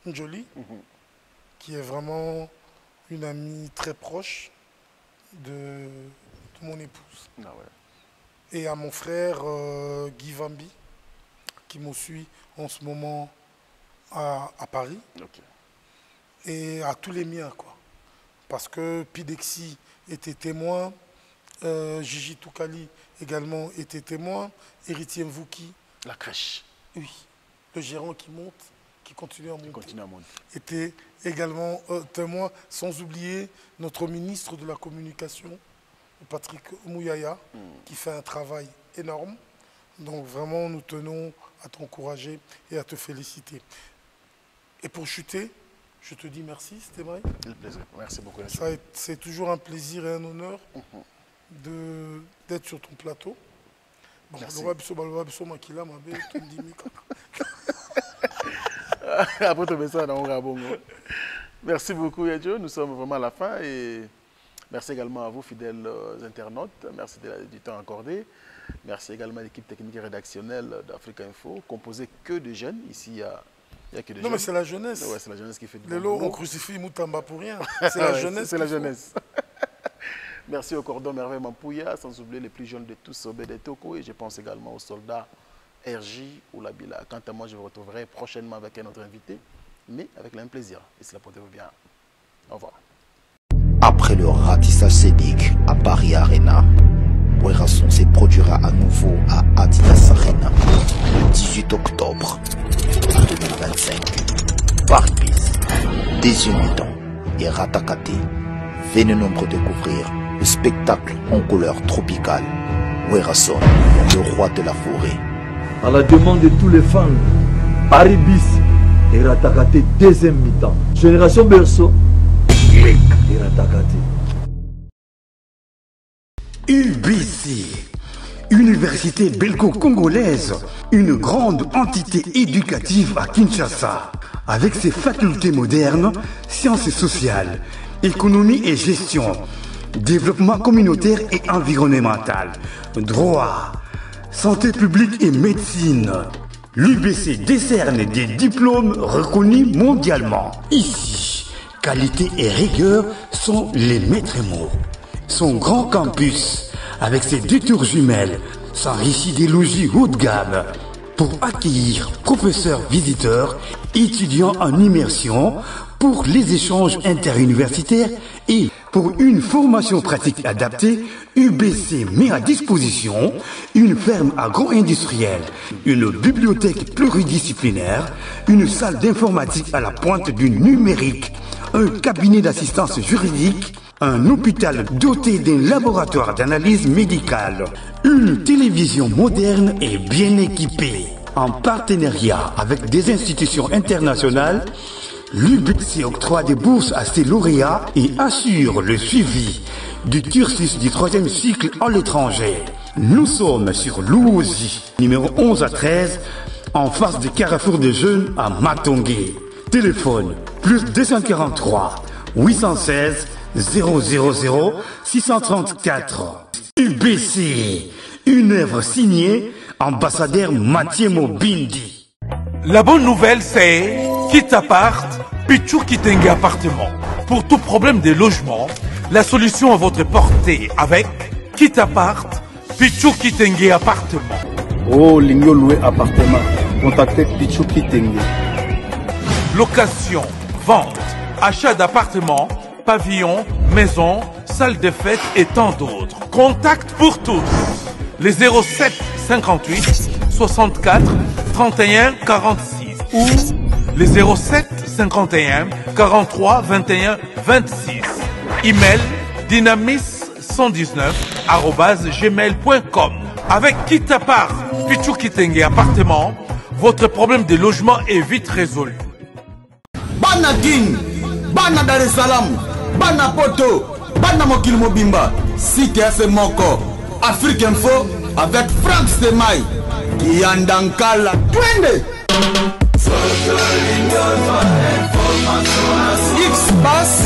S1: Njoli, qui est vraiment une amie très proche de mon épouse.
S2: Ah ouais.
S1: Et à mon frère Guy Vambi, qui me suit en ce moment à Paris.
S2: Okay.
S1: Et à tous les miens, quoi. Parce que Pidexi était témoin, Gigi Toukali également était témoin, Héritier Mvouki.
S2: La crèche.
S1: Oui, le gérant qui monte, qui continue à monter.
S2: Était
S1: également témoin, sans oublier notre ministre de la Communication, Patrick Mouyaya, qui fait un travail énorme. Donc vraiment, nous tenons à t'encourager et à te féliciter. Et pour chuter, je te dis merci, Stémaï.
S2: Le plaisir. Merci beaucoup.
S1: C'est toujours un plaisir et un honneur d'être sur ton plateau. Bon,
S2: merci. Après ton message, merci beaucoup, Yadjo. Nous sommes vraiment à la fin. Et merci également à vous, fidèles internautes. Merci du temps accordé. Merci également à l'équipe technique et rédactionnelle d'Africa Info, composée que de jeunes. Ici, il y a que des jeunes.
S1: Mais c'est la jeunesse.
S2: Ouais, c'est la jeunesse qui fait du
S1: bon boulot. On crucifie Moutamba pour rien. C'est la jeunesse.
S2: C'est la jeunesse. Merci au cordon Merveille Mampouya, sans oublier les plus jeunes de tous, Obed Toko, et je pense également aux soldats RJ ou Labila. Quant à moi, je vous retrouverai prochainement avec un autre invité, mais avec le même plaisir. Et cela portez-vous bien. Au revoir.
S4: Après le ratissage scénique à Paris Arena, Werrason se produira à nouveau à Adidas Arena le 18 octobre 2025. Paris Bis, Désunidant et Ratakate. Venez nombreux découvrir le spectacle en couleur tropicale. Werrason, le roi de la forêt.
S5: À la demande de tous les fans, Paris Bis et Ratakate deuxième mi-temps. Génération Berceau et Ratakate.
S6: UBC, Université belgo-congolaise, une grande entité éducative à Kinshasa, avec ses facultés modernes, sciences sociales, économie et gestion, développement communautaire et environnemental, droit, santé publique et médecine. L'UBC décerne des diplômes reconnus mondialement. Ici, qualité et rigueur sont les maîtres mots. Son grand campus, avec ses 2 tours jumelles, s'enrichit des logis haut de gamme pour accueillir professeurs visiteurs, étudiants en immersion, pour les échanges interuniversitaires et pour une formation pratique adaptée. UBC met à disposition une ferme agro-industrielle, une bibliothèque pluridisciplinaire, une salle d'informatique à la pointe du numérique, un cabinet d'assistance juridique, un hôpital doté d'un laboratoire d'analyse médicale, une télévision moderne et bien équipée. En partenariat avec des institutions internationales, l'UBC octroie des bourses à ses lauréats et assure le suivi du cursus du 3e cycle à l'étranger. Nous sommes sur Louosi, numéro 11 à 13, en face du Carrefour des Jeunes à Matongé. Téléphone plus 243 816 000 634. UBC, une œuvre signée ambassadeur Mathieu Mobindi.
S1: La bonne nouvelle, c'est Kitapart, Pichou Kitenge Appartement. Pour tout problème de logement, la solution à votre portée avec Kitapart, Pichou Kitenge Appartement.
S2: Oh, Lingyo loué appartement. Contactez Pichou Kitenge.
S1: Location, vente, achat d'appartements, pavillons, maisons, salles de fête et tant d'autres. Contact pour tous. Les 07 58 64 31 46 ou les 07 51 43 21 26. Email dynamis119@gmail.com. Avec Kitapart, Pichou Kitenge Appartement, votre problème de logement est vite résolu.
S7: Bana Guine, Bana Dar es Salaam, Bana Poto, Bana Mokil Mobimba, CTF Moko, Afrique Info avec Franck Semaï, Yandankala, Twende. X-Bass,